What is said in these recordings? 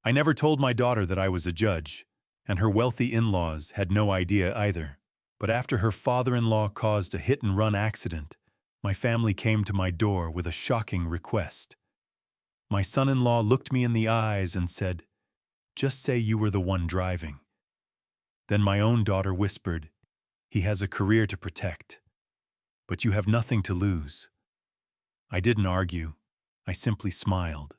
I never told my daughter that I was a judge, and her wealthy in-laws had no idea either. But after her father-in-law caused a hit-and-run accident, my family came to my door with a shocking request. My son-in-law looked me in the eyes and said, "Just say you were the one driving." Then my own daughter whispered, "He has a career to protect, but you have nothing to lose." I didn't argue. I simply smiled,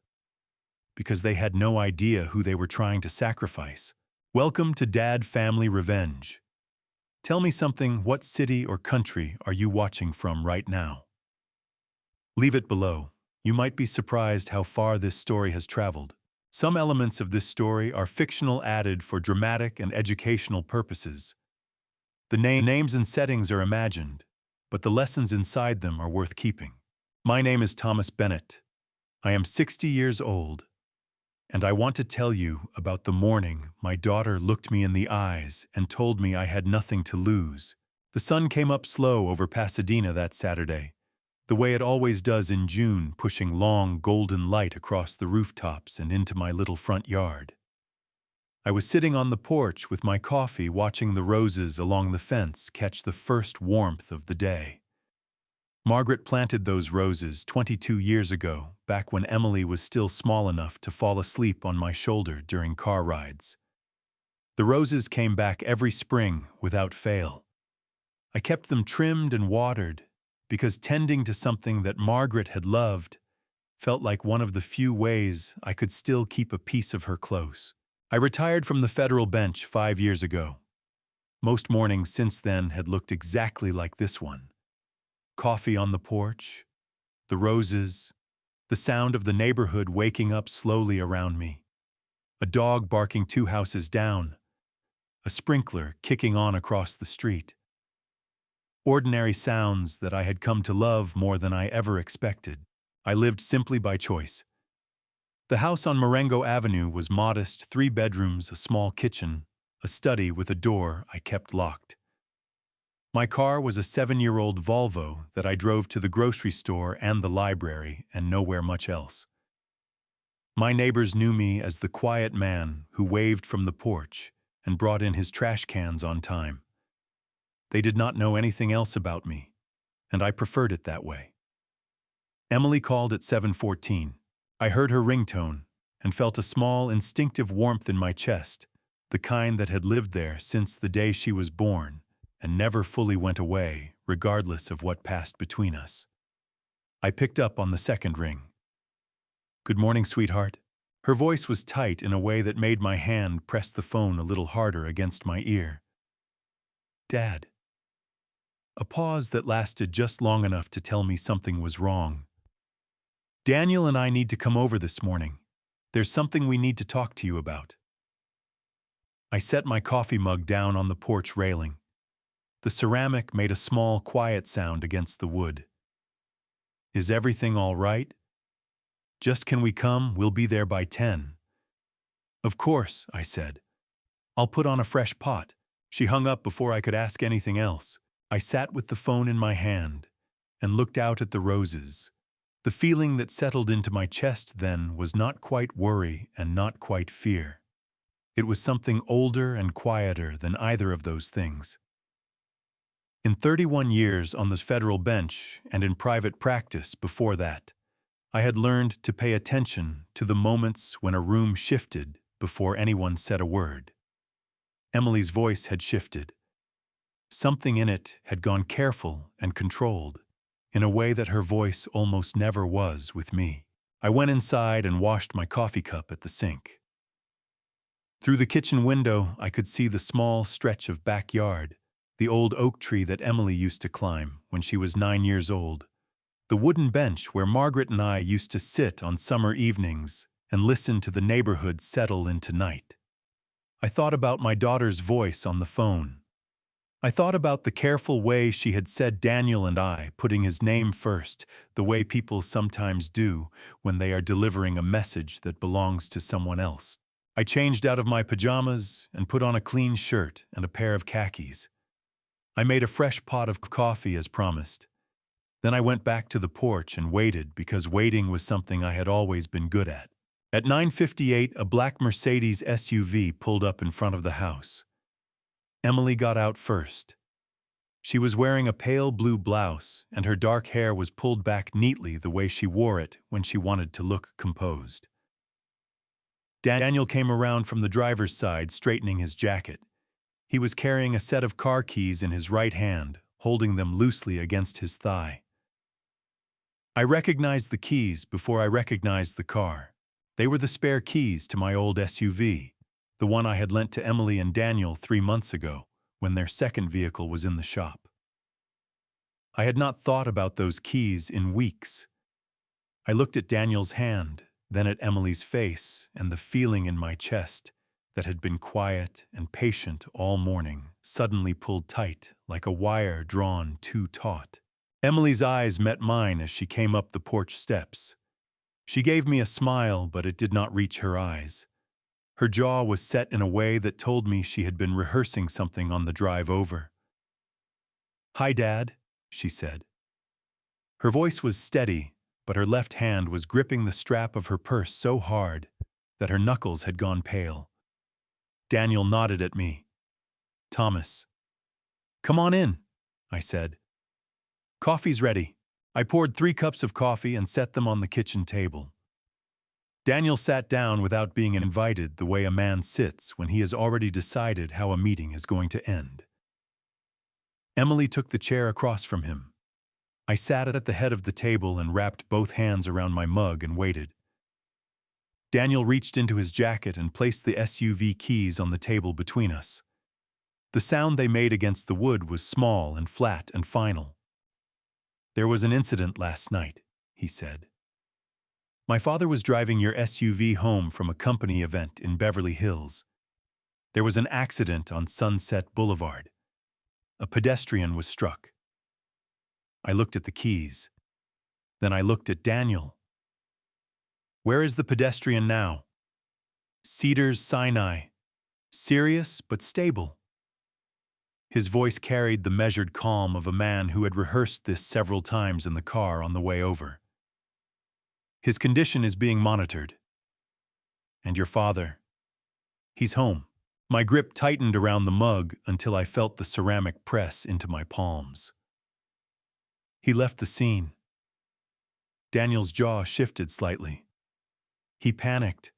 because they had no idea who they were trying to sacrifice. Welcome to Dad Family Revenge. Tell me something, what city or country are you watching from right now? Leave it below. You might be surprised how far this story has traveled. Some elements of this story are fictional, added for dramatic and educational purposes. The names and settings are imagined, but the lessons inside them are worth keeping. My name is Thomas Bennett. I am 60 years old, and I want to tell you about the morning my daughter looked me in the eyes and told me I had nothing to lose. The sun came up slow over Pasadena that Saturday, the way it always does in June, pushing long golden light across the rooftops and into my little front yard. I was sitting on the porch with my coffee, watching the roses along the fence catch the first warmth of the day. Margaret planted those roses 22 years ago, back when Emily was still small enough to fall asleep on my shoulder during car rides. The roses came back every spring without fail. I kept them trimmed and watered, because tending to something that Margaret had loved felt like one of the few ways I could still keep a piece of her close. I retired from the federal bench 5 years ago. Most mornings since then had looked exactly like this one. Coffee on the porch, the roses, the sound of the neighborhood waking up slowly around me, a dog barking 2 houses down, a sprinkler kicking on across the street. Ordinary sounds that I had come to love more than I ever expected. I lived simply by choice. The house on Marengo Avenue was modest, 3 bedrooms, a small kitchen, a study with a door I kept locked. My car was a 7-year-old Volvo that I drove to the grocery store and the library and nowhere much else. My neighbors knew me as the quiet man who waved from the porch and brought in his trash cans on time. They did not know anything else about me, and I preferred it that way. Emily called at 7:14. I heard her ringtone and felt a small, instinctive warmth in my chest, the kind that had lived there since the day she was born and never fully went away, regardless of what passed between us. I picked up on the second ring. "Good morning, sweetheart." Her voice was tight in a way that made my hand press the phone a little harder against my ear. "Dad." A pause that lasted just long enough to tell me something was wrong. "Daniel and I need to come over this morning. There's something we need to talk to you about." I set my coffee mug down on the porch railing. The ceramic made a small, quiet sound against the wood. "Is everything all right? Just can we come? We'll be there by 10. "Of course," I said. "I'll put on a fresh pot." She hung up before I could ask anything else. I sat with the phone in my hand and looked out at the roses. The feeling that settled into my chest then was not quite worry and not quite fear. It was something older and quieter than either of those things. In 31 years on the federal bench and in private practice before that, I had learned to pay attention to the moments when a room shifted before anyone said a word. Emily's voice had shifted. Something in it had gone careful and controlled, in a way that her voice almost never was with me. I went inside and washed my coffee cup at the sink. Through the kitchen window, I could see the small stretch of backyard, the old oak tree that Emily used to climb when she was 9 years old, the wooden bench where Margaret and I used to sit on summer evenings and listen to the neighborhood settle into night. I thought about my daughter's voice on the phone. I thought about the careful way she had said Daniel and I, putting his name first, the way people sometimes do when they are delivering a message that belongs to someone else. I changed out of my pajamas and put on a clean shirt and a pair of khakis. I made a fresh pot of coffee as promised. Then I went back to the porch and waited, because waiting was something I had always been good at. At 9:58, a black Mercedes SUV pulled up in front of the house. Emily got out first. She was wearing a pale blue blouse, and her dark hair was pulled back neatly the way she wore it when she wanted to look composed. Daniel came around from the driver's side, straightening his jacket. He was carrying a set of car keys in his right hand, holding them loosely against his thigh. I recognized the keys before I recognized the car. They were the spare keys to my old SUV, the one I had lent to Emily and Daniel 3 months ago, when their second vehicle was in the shop. I had not thought about those keys in weeks. I looked at Daniel's hand, then at Emily's face, and the feeling in my chest that had been quiet and patient all morning suddenly pulled tight like a wire drawn too taut. Emily's eyes met mine as she came up the porch steps. She gave me a smile, but it did not reach her eyes. Her jaw was set in a way that told me she had been rehearsing something on the drive over. "Hi, Dad," she said. Her voice was steady, but her left hand was gripping the strap of her purse so hard that her knuckles had gone pale. Daniel nodded at me. "Thomas." "Come on in," I said. "Coffee's ready." I poured 3 cups of coffee and set them on the kitchen table. Daniel sat down without being invited, the way a man sits when he has already decided how a meeting is going to end. Emily took the chair across from him. I sat at the head of the table and wrapped both hands around my mug and waited. Daniel reached into his jacket and placed the SUV keys on the table between us. The sound they made against the wood was small and flat and final. "There was an incident last night," he said. "My father was driving your SUV home from a company event in Beverly Hills. There was an accident on Sunset Boulevard. A pedestrian was struck." I looked at the keys. Then I looked at Daniel. "Where is the pedestrian now?" "Cedars Sinai. Serious but stable." His voice carried the measured calm of a man who had rehearsed this several times in the car on the way over. "His condition is being monitored." "And your father?" "He's home." My grip tightened around the mug until I felt the ceramic press into my palms. "He left the scene." Daniel's jaw shifted slightly. He panicked.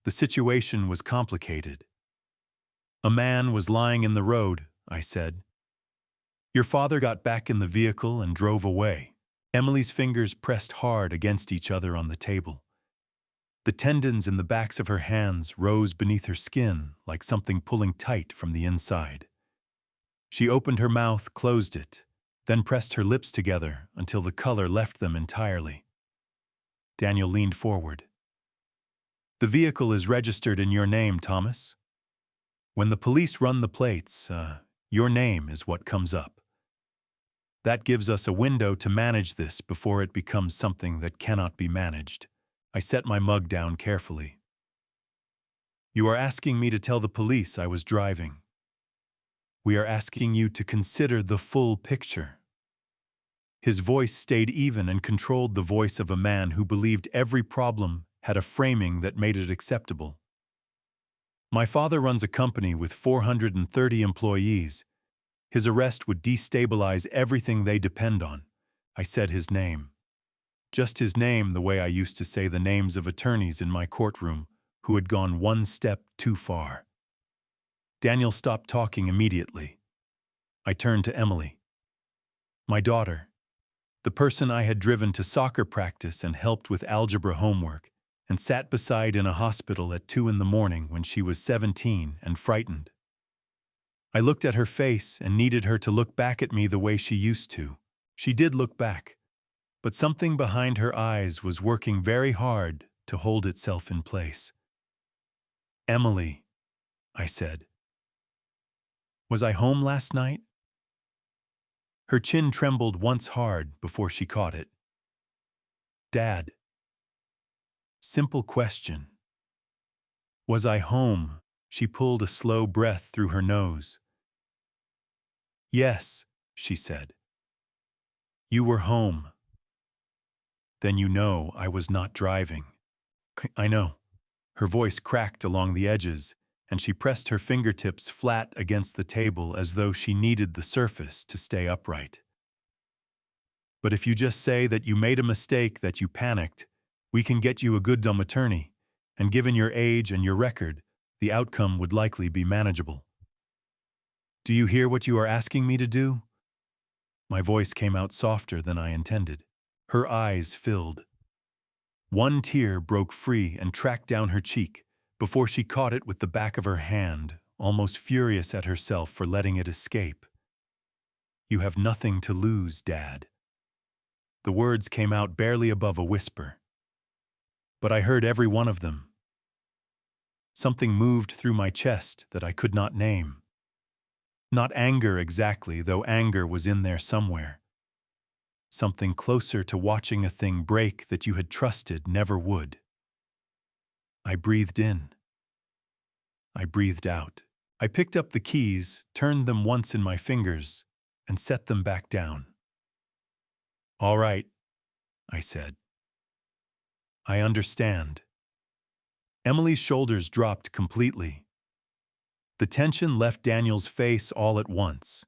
The situation was complicated. "A man was lying in the road," I said. "Your father got back in the vehicle and drove away." Emily's fingers pressed hard against each other on the table. The tendons in the backs of her hands rose beneath her skin like something pulling tight from the inside. She opened her mouth, closed it, then pressed her lips together until the color left them entirely. Daniel leaned forward. "The vehicle is registered in your name, Thomas. When the police run the plates, your name is what comes up. That gives us a window to manage this before it becomes something that cannot be managed." I set my mug down carefully. "You are asking me to tell the police I was driving. We are asking you to consider the full picture." His voice stayed even and controlled the voice of a man who believed every problem had a framing that made it acceptable. "My father runs a company with 430 employees. His arrest would destabilize everything they depend on." I said his name. Just his name, the way I used to say the names of attorneys in my courtroom who had gone one step too far. Daniel stopped talking immediately. I turned to Emily. "My daughter, the person I had driven to soccer practice and helped with algebra homework, and sat beside in a hospital at 2 in the morning when she was 17 and frightened. I looked at her face and needed her to look back at me the way she used to. She did look back, but something behind her eyes was working very hard to hold itself in place. "Emily," I said. "Was I home last night?" Her chin trembled once hard before she caught it. "Dad." Simple question. "Was I home?" She pulled a slow breath through her nose. "Yes," she said. "You were home." "Then you know I was not driving." "I know." Her voice cracked along the edges, and she pressed her fingertips flat against the table as though she needed the surface to stay upright. But if you just say that you made a mistake, that you panicked, we can get you a good dumb attorney, and given your age and your record, the outcome would likely be manageable. Do you hear what you are asking me to do? My voice came out softer than I intended. Her eyes filled. One tear broke free and tracked down her cheek before she caught it with the back of her hand, almost furious at herself for letting it escape. You have nothing to lose, Dad. The words came out barely above a whisper. But I heard every one of them. Something moved through my chest that I could not name. Not anger exactly, though anger was in there somewhere. Something closer to watching a thing break that you had trusted never would. I breathed in. I breathed out. I picked up the keys, turned them once in my fingers, and set them back down. All right, I said. I understand. Emily's shoulders dropped completely. The tension left Daniel's face all at once.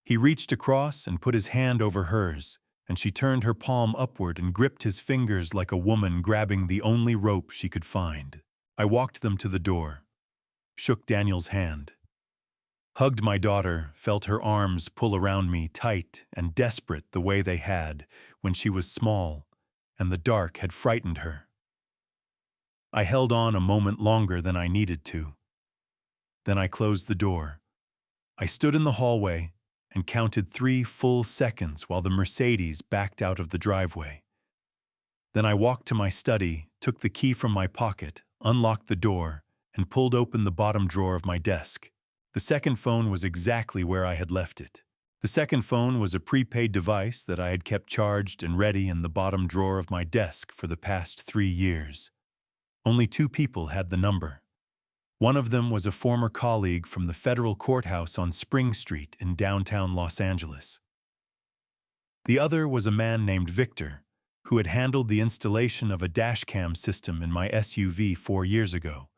He reached across and put his hand over hers, and she turned her palm upward and gripped his fingers like a woman grabbing the only rope she could find. I walked them to the door, shook Daniel's hand, hugged my daughter, felt her arms pull around me tight and desperate the way they had when she was small and the dark had frightened her. I held on a moment longer than I needed to. Then I closed the door. I stood in the hallway and counted 3 full seconds while the Mercedes backed out of the driveway. Then I walked to my study, took the key from my pocket, unlocked the door, and pulled open the bottom drawer of my desk. The second phone was exactly where I had left it. The second phone was a prepaid device that I had kept charged and ready in the bottom drawer of my desk for the past 3 years. Only 2 people had the number. One of them was a former colleague from the federal courthouse on Spring Street in downtown Los Angeles. The other was a man named Victor, who had handled the installation of a dashcam system in my SUV 4 years ago,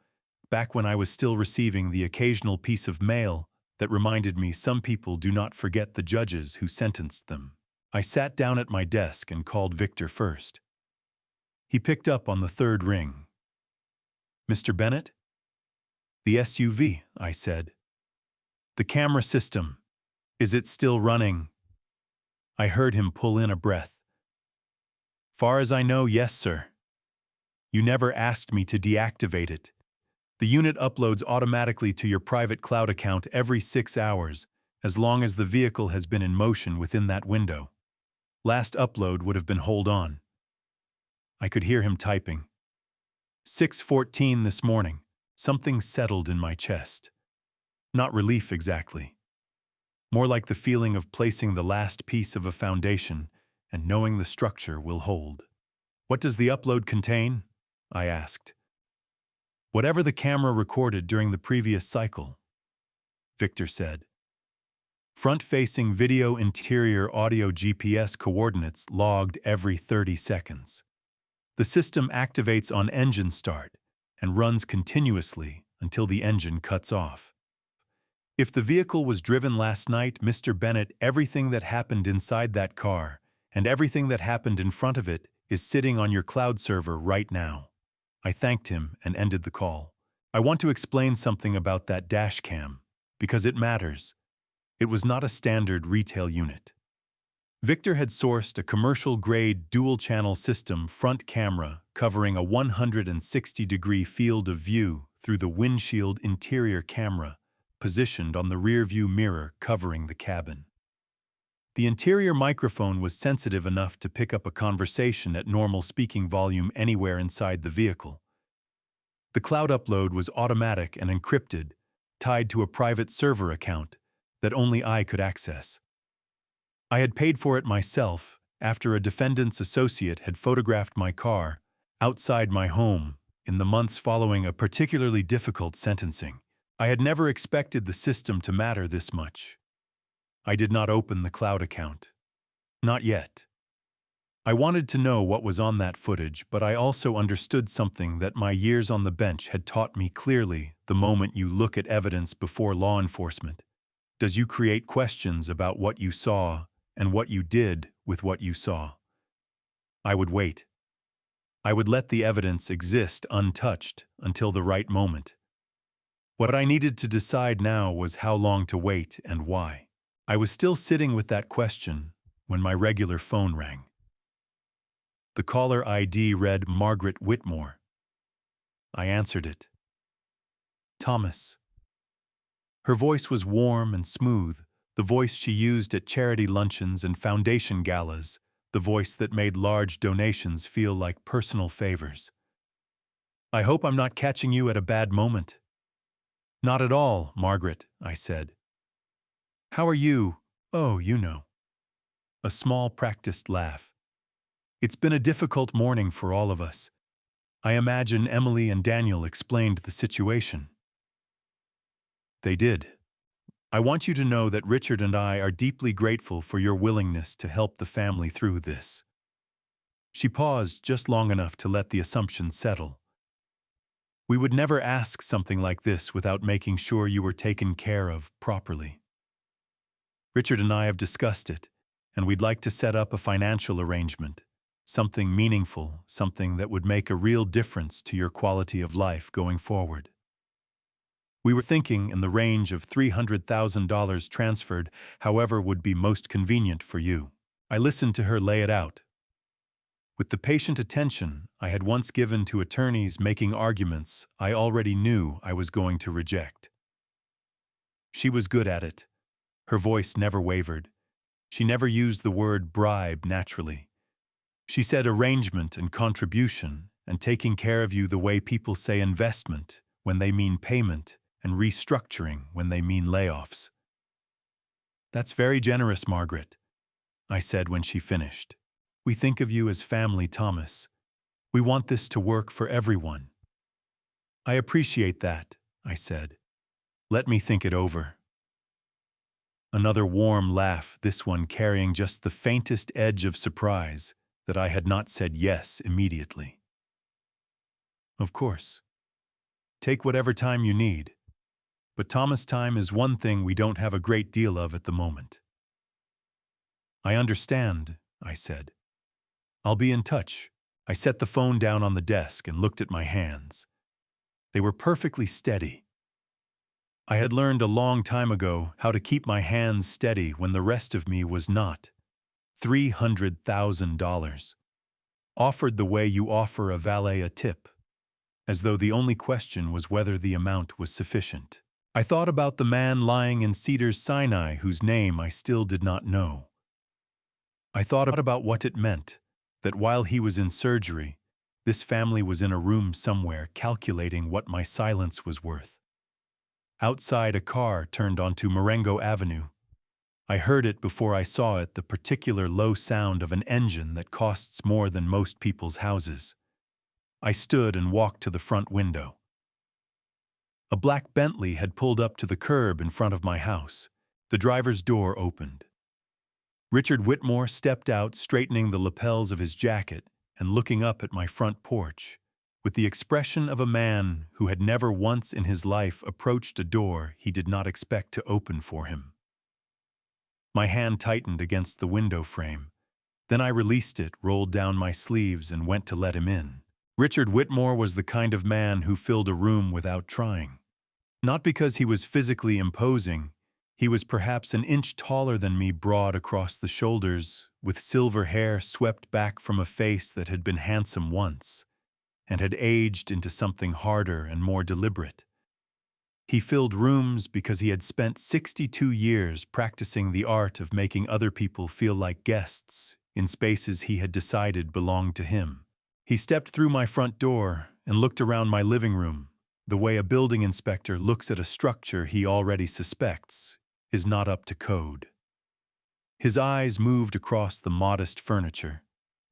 back when I was still receiving the occasional piece of mail that reminded me some people do not forget the judges who sentenced them. I sat down at my desk and called Victor first. He picked up on the 3rd ring. Mr. Bennett? The SUV, I said. The camera system. Is it still running? I heard him pull in a breath. Far as I know, yes, sir. You never asked me to deactivate it. The unit uploads automatically to your private cloud account every 6 hours, as long as the vehicle has been in motion within that window. Last upload would have been hold on. I could hear him typing. 6:14 this morning. Something settled in my chest. Not relief exactly. More like the feeling of placing the last piece of a foundation and knowing the structure will hold. What does the upload contain? I asked. Whatever the camera recorded during the previous cycle, Victor said. Front-facing video, interior audio, GPS coordinates logged every 30 seconds. The system activates on engine start and runs continuously until the engine cuts off. If the vehicle was driven last night, Mr. Bennett, everything that happened inside that car and everything that happened in front of it is sitting on your cloud server right now. I thanked him and ended the call. I want to explain something about that dash cam, because it matters. It was not a standard retail unit. Victor had sourced a commercial-grade dual-channel system front camera covering a 160-degree field of view through the windshield interior camera positioned on the rear-view mirror covering the cabin. The interior microphone was sensitive enough to pick up a conversation at normal speaking volume anywhere inside the vehicle. The cloud upload was automatic and encrypted, tied to a private server account that only I could access. I had paid for it myself after a defendant's associate had photographed my car outside my home in the months following a particularly difficult sentencing. I had never expected the system to matter this much. I did not open the cloud account. Not yet. I wanted to know what was on that footage, but I also understood something that my years on the bench had taught me clearly. The moment you look at evidence before law enforcement, does you create questions about what you saw and what you did with what you saw. I would wait. I would let the evidence exist untouched until the right moment. What I needed to decide now was how long to wait and why. I was still sitting with that question when my regular phone rang. The caller ID read Margaret Whitmore. I answered it. Thomas. Her voice was warm and smooth, the voice she used at charity luncheons and foundation galas, the voice that made large donations feel like personal favors. I hope I'm not catching you at a bad moment. Not at all, Margaret, I said. How are you? Oh, you know. A small practiced laugh. It's been a difficult morning for all of us. I imagine Emily and Daniel explained the situation. They did. I want you to know that Richard and I are deeply grateful for your willingness to help the family through this. She paused just long enough to let the assumption settle. We would never ask something like this without making sure you were taken care of properly. Richard and I have discussed it, and we'd like to set up a financial arrangement. Something meaningful, something that would make a real difference to your quality of life going forward. We were thinking in the range of $300,000 transferred, however would be most convenient for you. I listened to her lay it out. With the patient attention I had once given to attorneys making arguments I already knew I was going to reject. She was good at it. Her voice never wavered. She never used the word bribe naturally. She said arrangement and contribution, and taking care of you the way people say investment when they mean payment, and restructuring when they mean layoffs. That's very generous, Margaret, I said when she finished. We think of you as family, Thomas. We want this to work for everyone. I appreciate that, I said. Let me think it over. Another warm laugh, this one carrying just the faintest edge of surprise that I had not said yes immediately. Of course. Take whatever time you need. But Thomas, time is one thing we don't have a great deal of at the moment. I understand, I said. I'll be in touch. I set the phone down on the desk and looked at my hands. They were perfectly steady. I had learned a long time ago how to keep my hands steady when the rest of me was not. $300,000. Offered the way you offer a valet a tip, as though the only question was whether the amount was sufficient. I thought about the man lying in Cedars-Sinai whose name I still did not know. I thought about what it meant, that while he was in surgery, this family was in a room somewhere calculating what my silence was worth. Outside, a car turned onto Marengo Avenue. I heard it before I saw it, the particular low sound of an engine that costs more than most people's houses. I stood and walked to the front window. A black Bentley had pulled up to the curb in front of my house. The driver's door opened. Richard Whitmore stepped out, straightening the lapels of his jacket and looking up at my front porch, with the expression of a man who had never once in his life approached a door he did not expect to open for him. My hand tightened against the window frame. Then I released it, rolled down my sleeves, and went to let him in. Richard Whitmore was the kind of man who filled a room without trying. Not because he was physically imposing. He was perhaps an inch taller than me, broad across the shoulders, with silver hair swept back from a face that had been handsome once, and had aged into something harder and more deliberate. He filled rooms because he had spent 62 years practicing the art of making other people feel like guests in spaces he had decided belonged to him. He stepped through my front door and looked around my living room, the way a building inspector looks at a structure he already suspects is not up to code. His eyes moved across the modest furniture,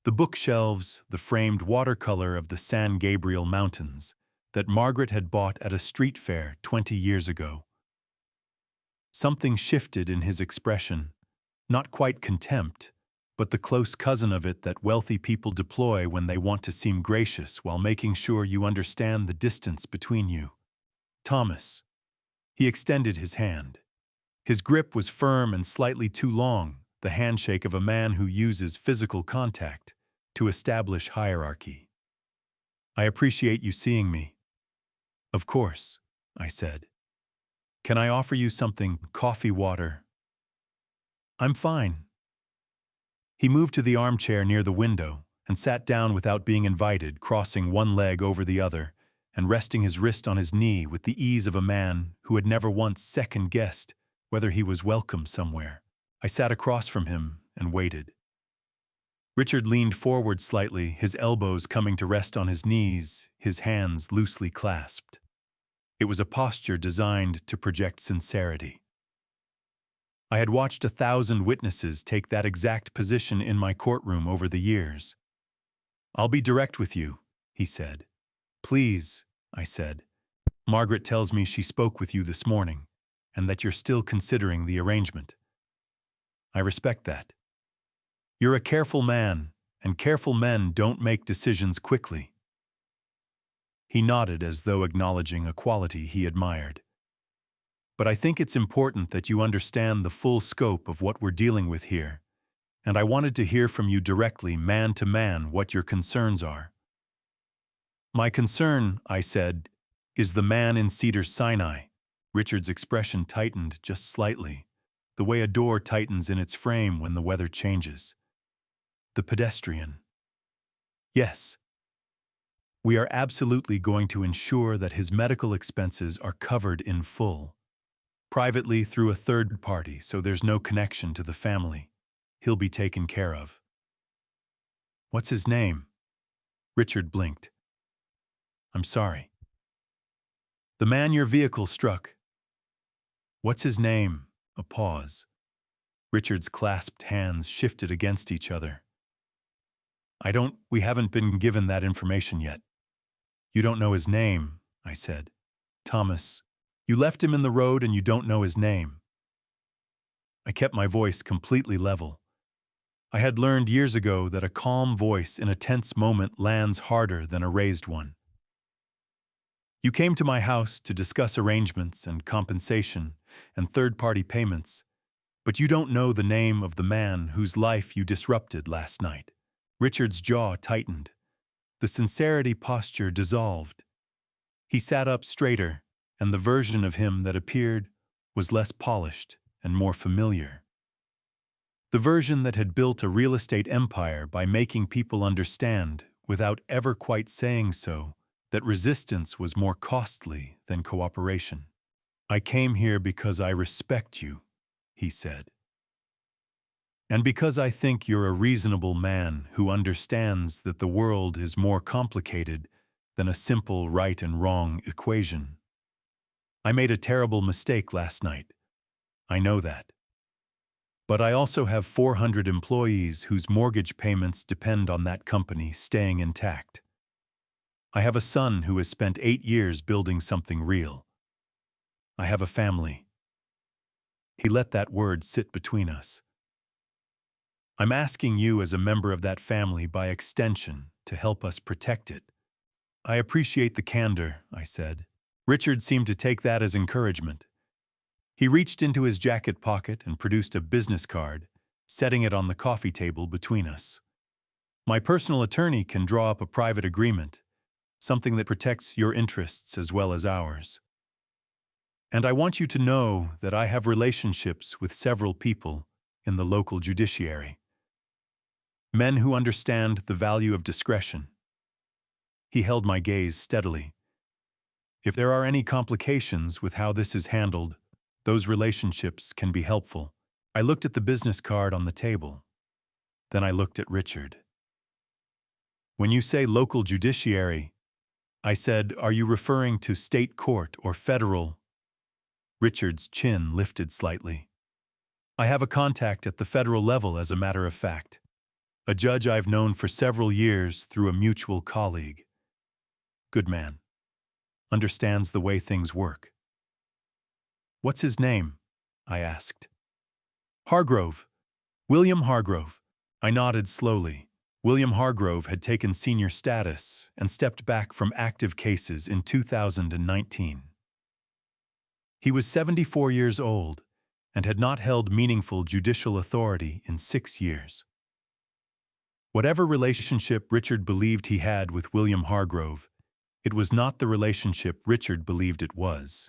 the bookshelves, the framed watercolor of the San Gabriel Mountains that Margaret had bought at a street fair 20 years ago. Something shifted in his expression, not quite contempt, but the close cousin of it that wealthy people deploy when they want to seem gracious while making sure you understand the distance between you. Thomas. He extended his hand. His grip was firm and slightly too long, the handshake of a man who uses physical contact to establish hierarchy. I appreciate you seeing me. Of course, I said. Can I offer you something, coffee, water? I'm fine. He moved to the armchair near the window and sat down without being invited, crossing one leg over the other and resting his wrist on his knee with the ease of a man who had never once second-guessed whether he was welcome somewhere. I sat across from him and waited. Richard leaned forward slightly, his elbows coming to rest on his knees, his hands loosely clasped. It was a posture designed to project sincerity. I had watched 1,000 witnesses take that exact position in my courtroom over the years. I'll be direct with you, he said. Please, I said. Margaret tells me she spoke with you this morning, and that you're still considering the arrangement. I respect that. You're a careful man, and careful men don't make decisions quickly. He nodded as though acknowledging a quality he admired. But I think it's important that you understand the full scope of what we're dealing with here, and I wanted to hear from you directly, man to man, what your concerns are. My concern, I said, is the man in Cedars-Sinai. Richard's expression tightened just slightly, the way a door tightens in its frame when the weather changes. The pedestrian. Yes. We are absolutely going to ensure that his medical expenses are covered in full. Privately through a third party, so there's no connection to the family. He'll be taken care of. What's his name? Richard blinked. I'm sorry. The man your vehicle struck. What's his name? A pause. Richard's clasped hands shifted against each other. We haven't been given that information yet. You don't know his name, I said. Thomas, you left him in the road and you don't know his name. I kept my voice completely level. I had learned years ago that a calm voice in a tense moment lands harder than a raised one. You came to my house to discuss arrangements and compensation and third-party payments, but you don't know the name of the man whose life you disrupted last night. Richard's jaw tightened. The sincerity posture dissolved. He sat up straighter, and the version of him that appeared was less polished and more familiar. The version that had built a real estate empire by making people understand, without ever quite saying so, that resistance was more costly than cooperation. I came here because I respect you, he said. And because I think you're a reasonable man who understands that the world is more complicated than a simple right and wrong equation. I made a terrible mistake last night. I know that. But I also have 400 employees whose mortgage payments depend on that company staying intact. I have a son who has spent 8 years building something real. I have a family. He let that word sit between us. I'm asking you as a member of that family by extension to help us protect it. I appreciate the candor, I said. Richard seemed to take that as encouragement. He reached into his jacket pocket and produced a business card, setting it on the coffee table between us. My personal attorney can draw up a private agreement, something that protects your interests as well as ours. And I want you to know that I have relationships with several people in the local judiciary. Men who understand the value of discretion. He held my gaze steadily. If there are any complications with how this is handled, those relationships can be helpful. I looked at the business card on the table. Then I looked at Richard. When you say local judiciary, I said, are you referring to state court or federal? Richard's chin lifted slightly. I have a contact at the federal level, as a matter of fact. A judge I've known for several years through a mutual colleague. Good man. Understands the way things work. What's his name? I asked. Hargrove. William Hargrove. I nodded slowly. William Hargrove had taken senior status and stepped back from active cases in 2019. He was 74 years old and had not held meaningful judicial authority in 6 years. Whatever relationship Richard believed he had with William Hargrove, it was not the relationship Richard believed it was.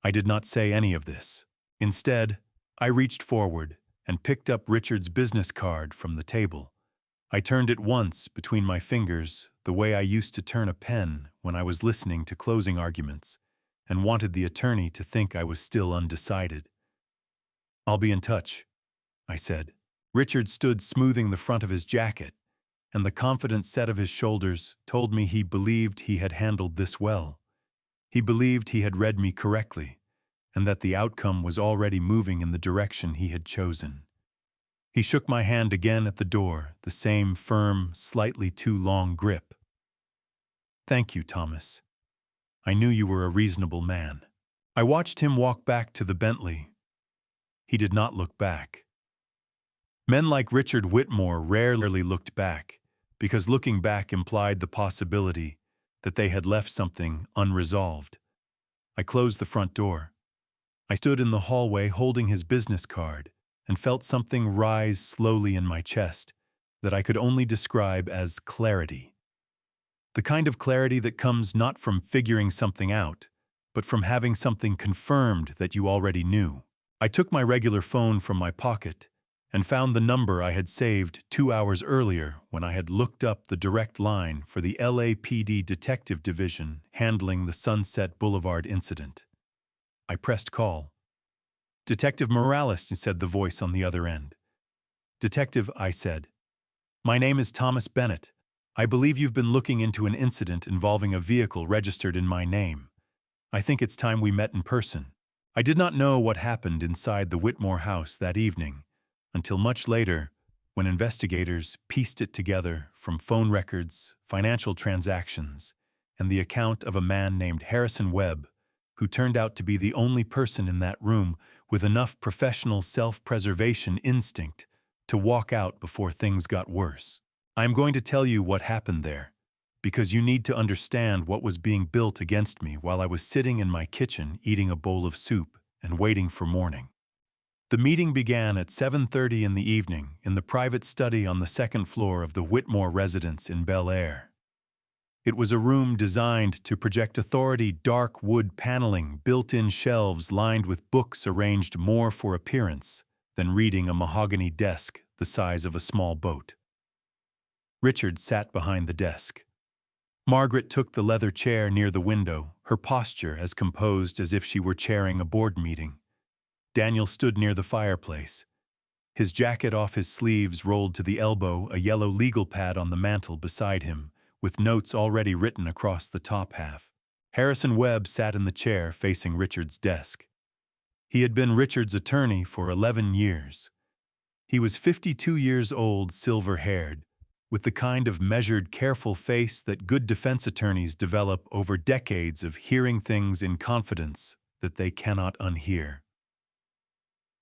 I did not say any of this. Instead, I reached forward and picked up Richard's business card from the table. I turned it once between my fingers the way I used to turn a pen when I was listening to closing arguments and wanted the attorney to think I was still undecided. "I'll be in touch," I said. Richard stood smoothing the front of his jacket, and the confident set of his shoulders told me he believed he had handled this well. He believed he had read me correctly, and that the outcome was already moving in the direction he had chosen. He shook my hand again at the door, the same firm, slightly too long grip. "Thank you, Thomas. I knew you were a reasonable man." I watched him walk back to the Bentley. He did not look back. Men like Richard Whitmore rarely looked back, because looking back implied the possibility that they had left something unresolved. I closed the front door. I stood in the hallway holding his business card and felt something rise slowly in my chest that I could only describe as clarity. The kind of clarity that comes not from figuring something out, but from having something confirmed that you already knew. I took my regular phone from my pocket and found the number I had saved 2 hours earlier when I had looked up the direct line for the LAPD Detective Division handling the Sunset Boulevard incident. I pressed call. "Detective Morales," said the voice on the other end. "Detective," I said. "My name is Thomas Bennett. I believe you've been looking into an incident involving a vehicle registered in my name. I think it's time we met in person." I did not know what happened inside the Whitmore house that evening until much later, when investigators pieced it together from phone records, financial transactions, and the account of a man named Harrison Webb, who turned out to be the only person in that room with enough professional self-preservation instinct to walk out before things got worse. I am going to tell you what happened there, because you need to understand what was being built against me while I was sitting in my kitchen eating a bowl of soup and waiting for morning. The meeting began at 7:30 in the evening in the private study on the second floor of the Whitmore residence in Bel Air. It was a room designed to project authority, dark wood paneling, built-in shelves lined with books arranged more for appearance than reading a mahogany desk the size of a small boat. Richard sat behind the desk. Margaret took the leather chair near the window, her posture as composed as if she were chairing a board meeting. Daniel stood near the fireplace. His jacket off his sleeves rolled to the elbow, a yellow legal pad on the mantel beside him, with notes already written across the top half. Harrison Webb sat in the chair facing Richard's desk. He had been Richard's attorney for 11 years. He was 52 years old, silver-haired, with the kind of measured, careful face that good defense attorneys develop over decades of hearing things in confidence that they cannot unhear.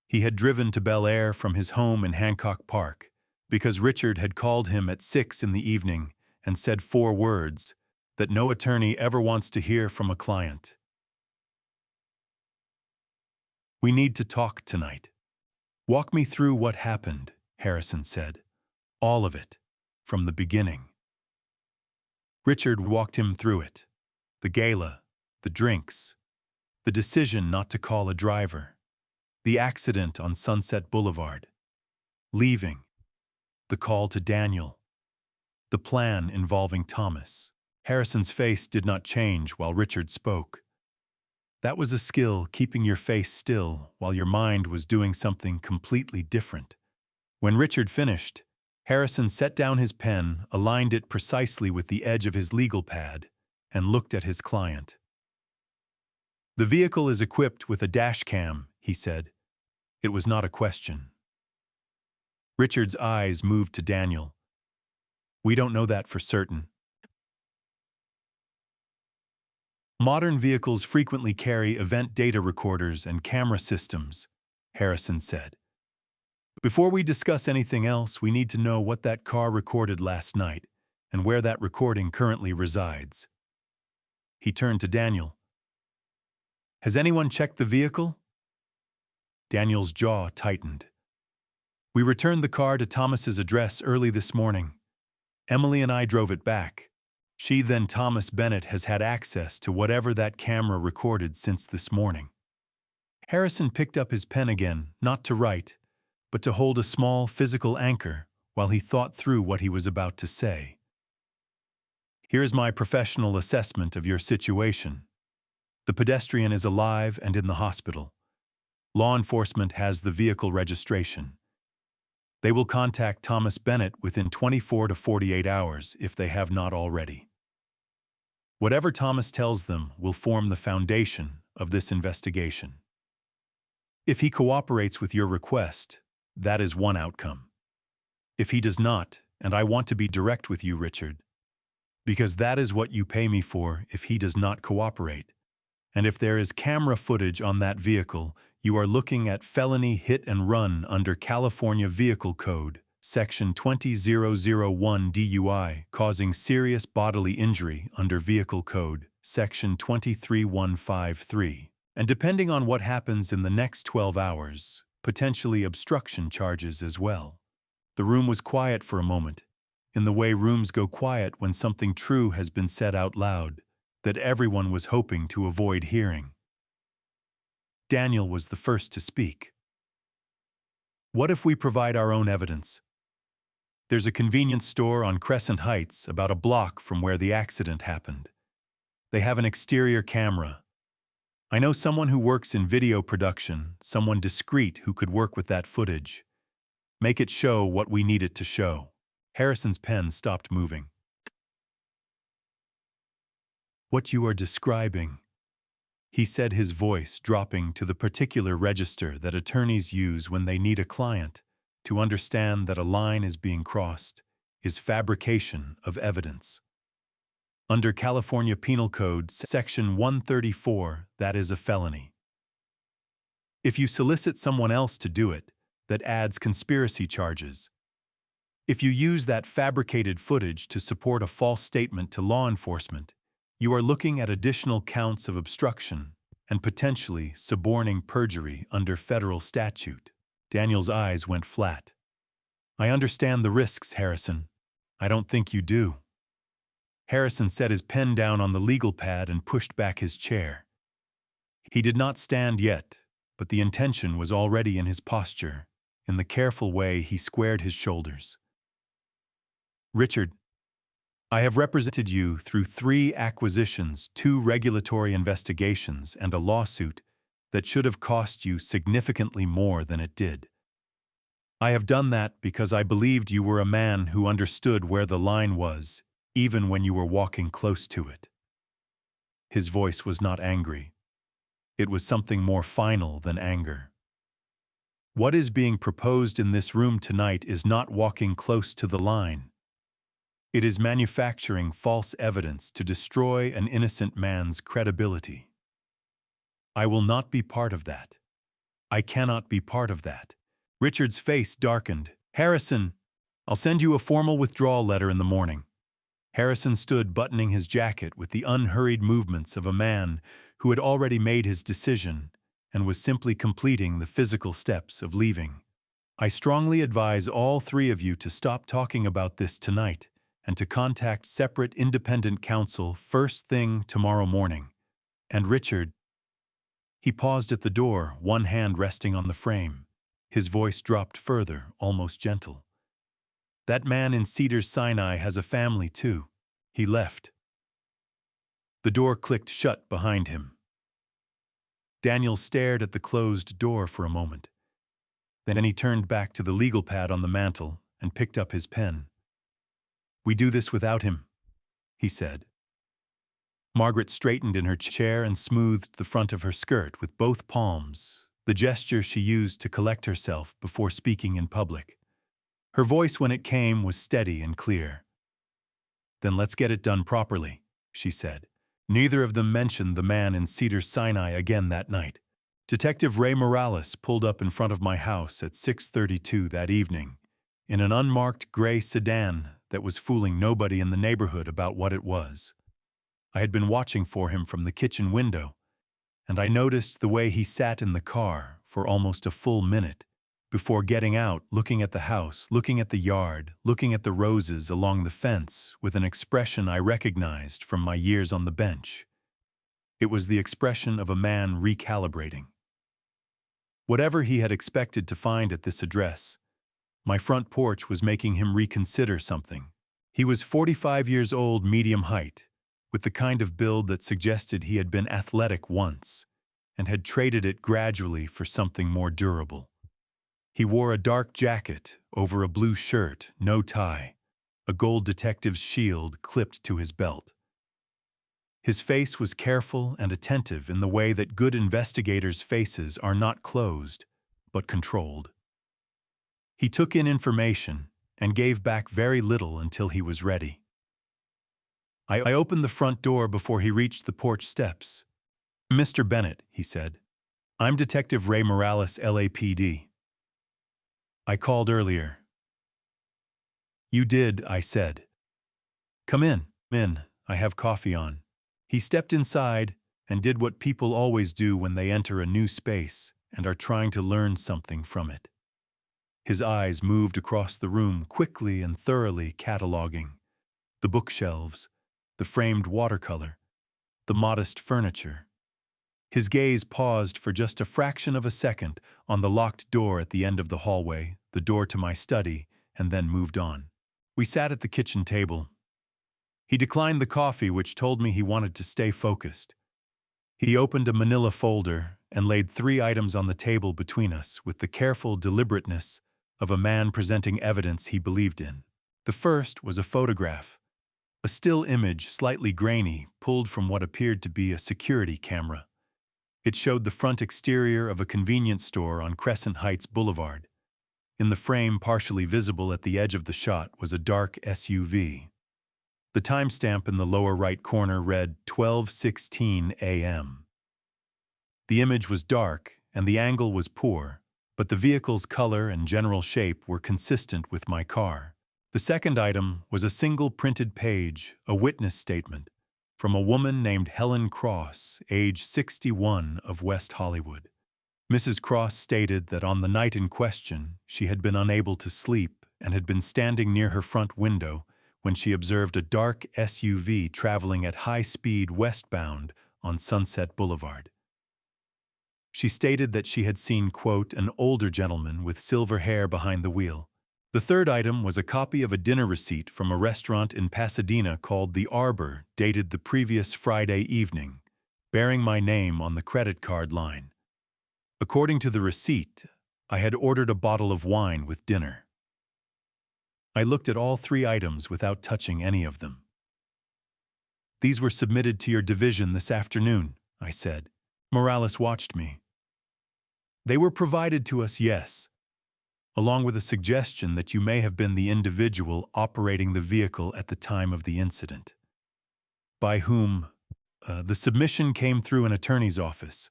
He had driven to Bel Air from his home in Hancock Park because Richard had called him at 6 in the evening and said 4 words that no attorney ever wants to hear from a client. "We need to talk tonight." "Walk me through what happened," Harrison said. "All of it, from the beginning." Richard walked him through it. The gala, the drinks, the decision not to call a driver, the accident on Sunset Boulevard, leaving, the call to Daniel, the plan involving Thomas. Harrison's face did not change while Richard spoke. That was a skill, keeping your face still while your mind was doing something completely different. When Richard finished, Harrison set down his pen, aligned it precisely with the edge of his legal pad, and looked at his client. "The vehicle is equipped with a dash cam," he said. It was not a question. Richard's eyes moved to Daniel. "We don't know that for certain." "Modern vehicles frequently carry event data recorders and camera systems," Harrison said. Before we discuss anything else, we need to know what that car recorded last night and where that recording currently resides. He turned to Daniel. Has anyone checked the vehicle? Daniel's jaw tightened. We returned the car to Thomas's address early this morning. Emily and I drove it back. She, then Thomas Bennett, has had access to whatever that camera recorded since this morning. Harrison picked up his pen again, not to write, but to hold a small physical anchor while he thought through what he was about to say. Here's my professional assessment of your situation. The pedestrian is alive and in the hospital. Law enforcement has the vehicle registration. They will contact Thomas Bennett within 24 to 48 hours if they have not already. Whatever Thomas tells them will form the foundation of this investigation. If he cooperates with your request, that is one outcome. If he does not, and I want to be direct with you, Richard, because that is what you pay me for if he does not cooperate, and if there is camera footage on that vehicle, you are looking at felony hit and run under California Vehicle Code, Section 20001 DUI, causing serious bodily injury under Vehicle Code, Section 23153. And depending on what happens in the next 12 hours, potentially obstruction charges as well. The room was quiet for a moment, in the way rooms go quiet when something true has been said out loud that everyone was hoping to avoid hearing. Daniel was the first to speak. What if we provide our own evidence? There's a convenience store on Crescent Heights about a block from where the accident happened. They have an exterior camera. I know someone who works in video production, someone discreet who could work with that footage. Make it show what we need it to show. Harrison's pen stopped moving. What you are describing, he said, his voice dropping to the particular register that attorneys use when they need a client to understand that a line is being crossed, is fabrication of evidence. Under California Penal Code, Section 134, that is a felony. If you solicit someone else to do it, that adds conspiracy charges. If you use that fabricated footage to support a false statement to law enforcement, you are looking at additional counts of obstruction and potentially suborning perjury under federal statute. Daniel's eyes went flat. I understand the risks, Harrison. I don't think you do. Harrison set his pen down on the legal pad and pushed back his chair. He did not stand yet, but the intention was already in his posture. In the careful way he squared his shoulders. Richard, I have represented you through 3 acquisitions, 2 regulatory investigations, and a lawsuit that should have cost you significantly more than it did. I have done that because I believed you were a man who understood where the line was, even when you were walking close to it. His voice was not angry. It was something more final than anger. What is being proposed in this room tonight is not walking close to the line. It is manufacturing false evidence to destroy an innocent man's credibility. I will not be part of that. I cannot be part of that. Richard's face darkened. Harrison, I'll send you a formal withdrawal letter in the morning. Harrison stood buttoning his jacket with the unhurried movements of a man who had already made his decision and was simply completing the physical steps of leaving. I strongly advise all 3 of you to stop talking about this tonight and to contact separate independent counsel first thing tomorrow morning. And Richard, he paused at the door, one hand resting on the frame. His voice dropped further, almost gentle. That man in Cedars-Sinai has a family too. He left. The door clicked shut behind him. Daniel stared at the closed door for a moment. Then he turned back to the legal pad on the mantel and picked up his pen. We do this without him, he said. Margaret straightened in her chair and smoothed the front of her skirt with both palms, the gesture she used to collect herself before speaking in public. Her voice, when it came, was steady and clear. Then let's get it done properly, she said. Neither of them mentioned the man in Cedars-Sinai again that night. Detective Ray Morales pulled up in front of my house at 6:32 that evening in an unmarked gray sedan that was fooling nobody in the neighborhood about what it was. I had been watching for him from the kitchen window, and I noticed the way he sat in the car for almost a full minute before getting out, looking at the house, looking at the yard, looking at the roses along the fence with an expression I recognized from my years on the bench. It was the expression of a man recalibrating. Whatever he had expected to find at this address, my front porch was making him reconsider something. He was 45 years old, medium height, with the kind of build that suggested he had been athletic once and had traded it gradually for something more durable. He wore a dark jacket over a blue shirt, no tie, a gold detective's shield clipped to his belt. His face was careful and attentive in the way that good investigators' faces are not closed, but controlled. He took in information and gave back very little until he was ready. I opened the front door before he reached the porch steps. "Mr. Bennett," he said, "I'm Detective Ray Morales, LAPD. I called earlier." "You did," I said. "Come in. I have coffee on." He stepped inside and did what people always do when they enter a new space and are trying to learn something from it. His eyes moved across the room quickly and thoroughly, cataloging the bookshelves, the framed watercolor, the modest furniture. His gaze paused for just a fraction of a second on the locked door at the end of the hallway, the door to my study, and then moved on. We sat at the kitchen table. He declined the coffee, which told me he wanted to stay focused. He opened a manila folder and laid 3 items on the table between us with the careful deliberateness of a man presenting evidence he believed in. The first was a photograph, a still image, slightly grainy, pulled from what appeared to be a security camera. It showed the front exterior of a convenience store on Crescent Heights Boulevard. In the frame, partially visible at the edge of the shot, was a dark SUV. The timestamp in the lower right corner read 12:16 a.m. The image was dark and the angle was poor, but the vehicle's color and general shape were consistent with my car. The second item was a single printed page, a witness statement, from a woman named Helen Cross, age 61, of West Hollywood. Mrs. Cross stated that on the night in question, she had been unable to sleep and had been standing near her front window when she observed a dark SUV traveling at high speed westbound on Sunset Boulevard. She stated that she had seen, quote, "an older gentleman with silver hair behind the wheel." The third item was a copy of a dinner receipt from a restaurant in Pasadena called The Arbor, dated the previous Friday evening, bearing my name on the credit card line. According to the receipt, I had ordered a bottle of wine with dinner. I looked at all 3 items without touching any of them. "These were submitted to your division this afternoon," I said. Morales watched me. "They were provided to us, yes, along with a suggestion that you may have been the individual operating the vehicle at the time of the incident." "By whom?" The submission came through an attorney's office."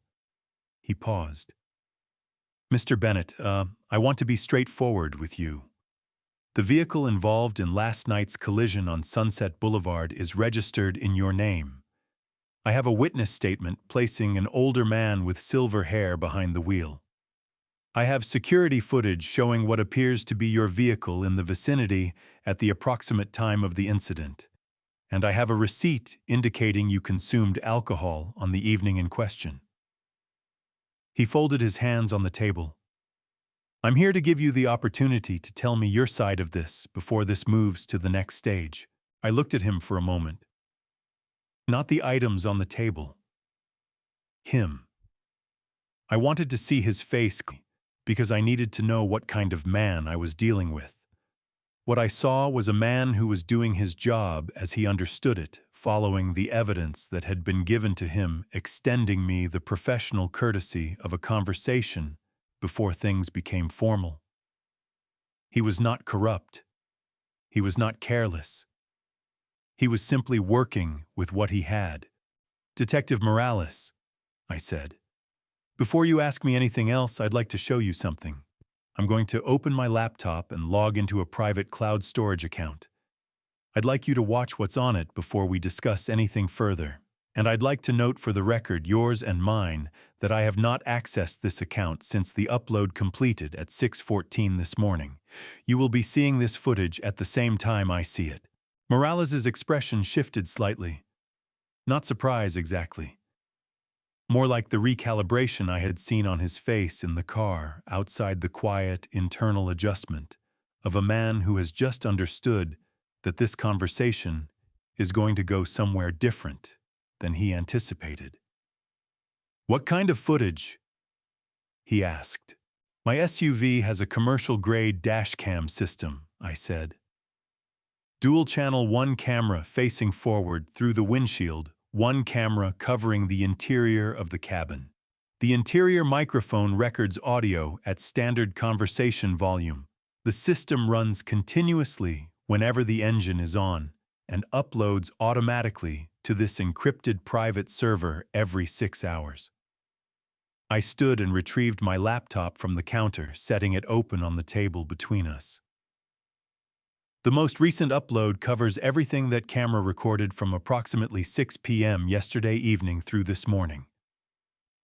He paused. "Mr. Bennett, I want to be straightforward with you. The vehicle involved in last night's collision on Sunset Boulevard is registered in your name. I have a witness statement placing an older man with silver hair behind the wheel. I have security footage showing what appears to be your vehicle in the vicinity at the approximate time of the incident. And I have a receipt indicating you consumed alcohol on the evening in question." He folded his hands on the table. "I'm here to give you the opportunity to tell me your side of this before this moves to the next stage." I looked at him for a moment. Not the items on the table. Him. I wanted to see his face because I needed to know what kind of man I was dealing with. What I saw was a man who was doing his job as he understood it, following the evidence that had been given to him, extending me the professional courtesy of a conversation before things became formal. He was not corrupt. He was not careless. He was simply working with what he had. "Detective Morales," I said, Before you ask me anything else, I'd like to show you something. I'm going to open my laptop and log into a private cloud storage account. I'd like you to watch what's on it before we discuss anything further. And I'd like to note for the record, yours and mine, that I have not accessed this account since the upload completed at 6:14 this morning. You will be seeing this footage at the same time I see it. Morales's expression shifted slightly. Not surprise exactly. More like the recalibration I had seen on his face in the car outside the quiet internal adjustment of a man who has just understood that this conversation is going to go somewhere different than he anticipated. "What kind of footage?" he asked. "My SUV has a commercial-grade dashcam system," I said. "Dual-channel, one camera facing forward through the windshield, one camera covering the interior of the cabin. The interior microphone records audio at standard conversation volume. The system runs continuously whenever the engine is on and uploads automatically to this encrypted private server every 6 hours." I stood and retrieved my laptop from the counter, setting it open on the table between us. "The most recent upload covers everything that camera recorded from approximately 6 p.m. yesterday evening through this morning.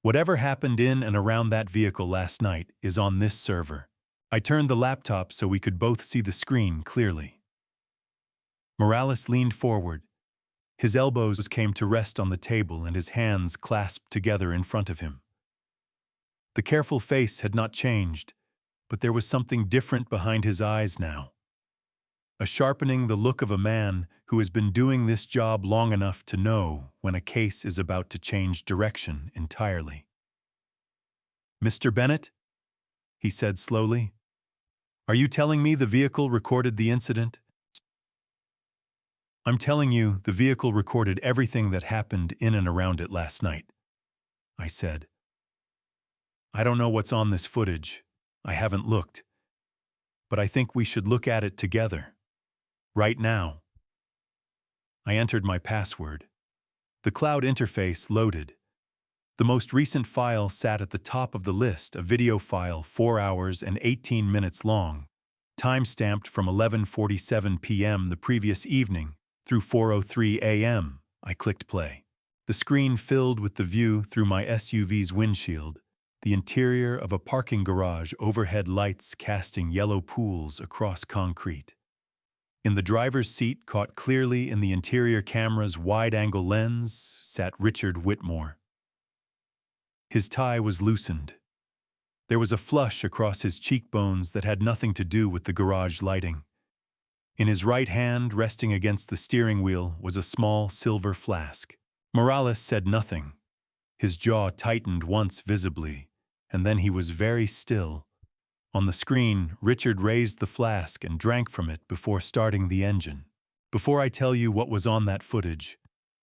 Whatever happened in and around that vehicle last night is on this server." I turned the laptop so we could both see the screen clearly. Morales leaned forward. His elbows came to rest on the table and his hands clasped together in front of him. The careful face had not changed, but there was something different behind his eyes now. A sharpening the look of a man who has been doing this job long enough to know when a case is about to change direction entirely. "Mr. Bennett," he said slowly, "are you telling me the vehicle recorded the incident?" "I'm telling you the vehicle recorded everything that happened in and around it last night," I said. "I don't know what's on this footage. I haven't looked. But I think we should look at it together. Right now." I entered my password. The cloud interface loaded. The most recent file sat at the top of the list, a video file 4 hours and 18 minutes long, time-stamped from 11:47 p.m. the previous evening through 4:03 a.m. I clicked play. The screen filled with the view through my SUV's windshield, the interior of a parking garage, overhead lights casting yellow pools across concrete. In the driver's seat, caught clearly in the interior camera's wide-angle lens, sat Richard Whitmore. His tie was loosened. There was a flush across his cheekbones that had nothing to do with the garage lighting. In his right hand, resting against the steering wheel, was a small silver flask. Morales said nothing. His jaw tightened once visibly, and then he was very still. On the screen, Richard raised the flask and drank from it before starting the engine. Before I tell you what was on that footage,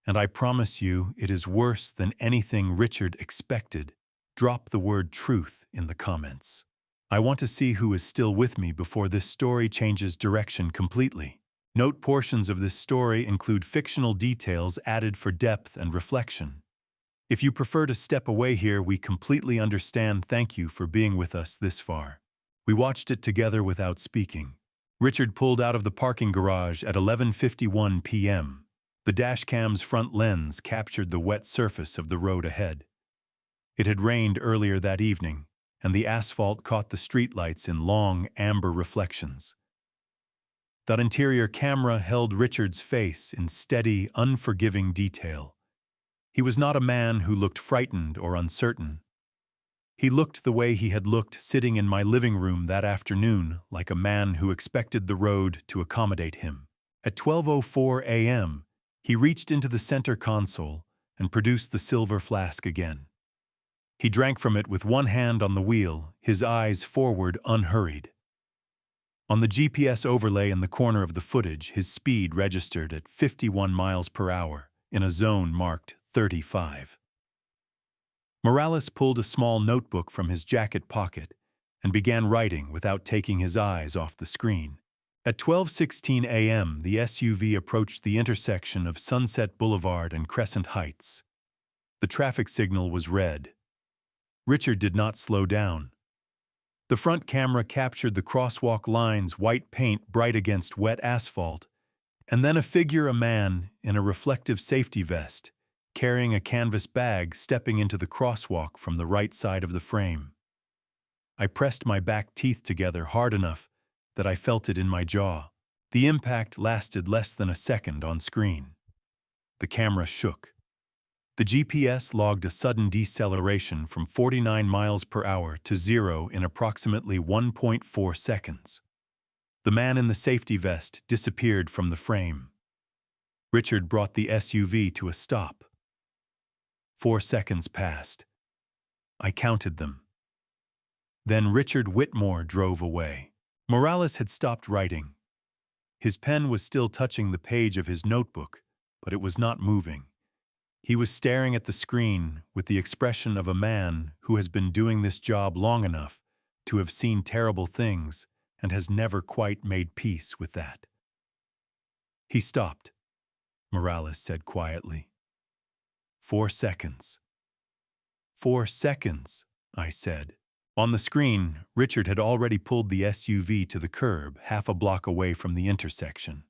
and I promise you it is worse than anything Richard expected, drop the word truth in the comments. I want to see who is still with me before this story changes direction completely. Note portions of this story include fictional details added for depth and reflection. If you prefer to step away here, we completely understand. Thank you for being with us this far. We watched it together without speaking. Richard pulled out of the parking garage at 11:51 p.m. The dashcam's front lens captured the wet surface of the road ahead. It had rained earlier that evening, and the asphalt caught the streetlights in long, amber reflections. That interior camera held Richard's face in steady, unforgiving detail. He was not a man who looked frightened or uncertain. He looked the way he had looked sitting in my living room that afternoon, like a man who expected the road to accommodate him. At 12:04 a.m., he reached into the center console and produced the silver flask again. He drank from it with one hand on the wheel, his eyes forward, unhurried. On the GPS overlay in the corner of the footage, his speed registered at 51 miles per hour in a zone marked 35. Morales pulled a small notebook from his jacket pocket and began writing without taking his eyes off the screen. At 12:16 a.m., the SUV approached the intersection of Sunset Boulevard and Crescent Heights. The traffic signal was red. Richard did not slow down. The front camera captured the crosswalk lines, white paint bright against wet asphalt, and then a man in a reflective safety vest, carrying a canvas bag, stepping into the crosswalk from the right side of the frame. I pressed my back teeth together hard enough that I felt it in my jaw. The impact lasted less than a second on screen. The camera shook. The GPS logged a sudden deceleration from 49 miles per hour to 0 in approximately 1.4 seconds. The man in the safety vest disappeared from the frame. Richard brought the SUV to a stop. 4 seconds passed. I counted them. Then Richard Whitmore drove away. Morales had stopped writing. His pen was still touching the page of his notebook, but it was not moving. He was staring at the screen with the expression of a man who has been doing this job long enough to have seen terrible things and has never quite made peace with that. He stopped, Morales said quietly. 4 seconds. 4 seconds, I said. On the screen, Richard had already pulled the SUV to the curb, half a block away from the intersection.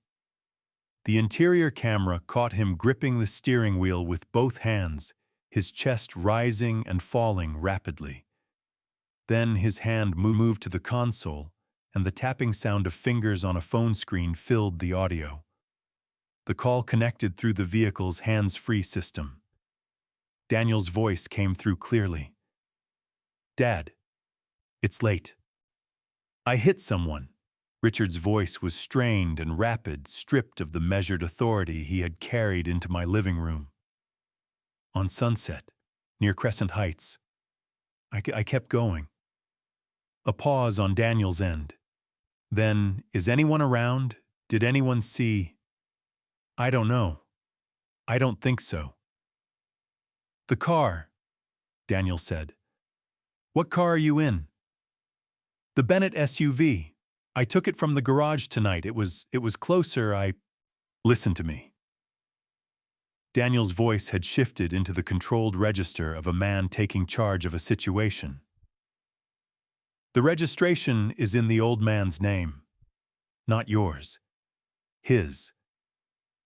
The interior camera caught him gripping the steering wheel with both hands, his chest rising and falling rapidly. Then his hand moved to the console, and the tapping sound of fingers on a phone screen filled the audio. The call connected through the vehicle's hands-free system. Daniel's voice came through clearly. "Dad, it's late. I hit someone." Richard's voice was strained and rapid, stripped of the measured authority he had carried into my living room. "On Sunset, near Crescent Heights." I kept going. A pause on Daniel's end. Then, "Is anyone around? Did anyone see?" "I don't know. I don't think so." "The car," Daniel said. "What car are you in?" "The Bennett SUV. I took it from the garage tonight. It was closer. Listen to me." Daniel's voice had shifted into the controlled register of a man taking charge of a situation. "The registration is in the old man's name. Not yours. His.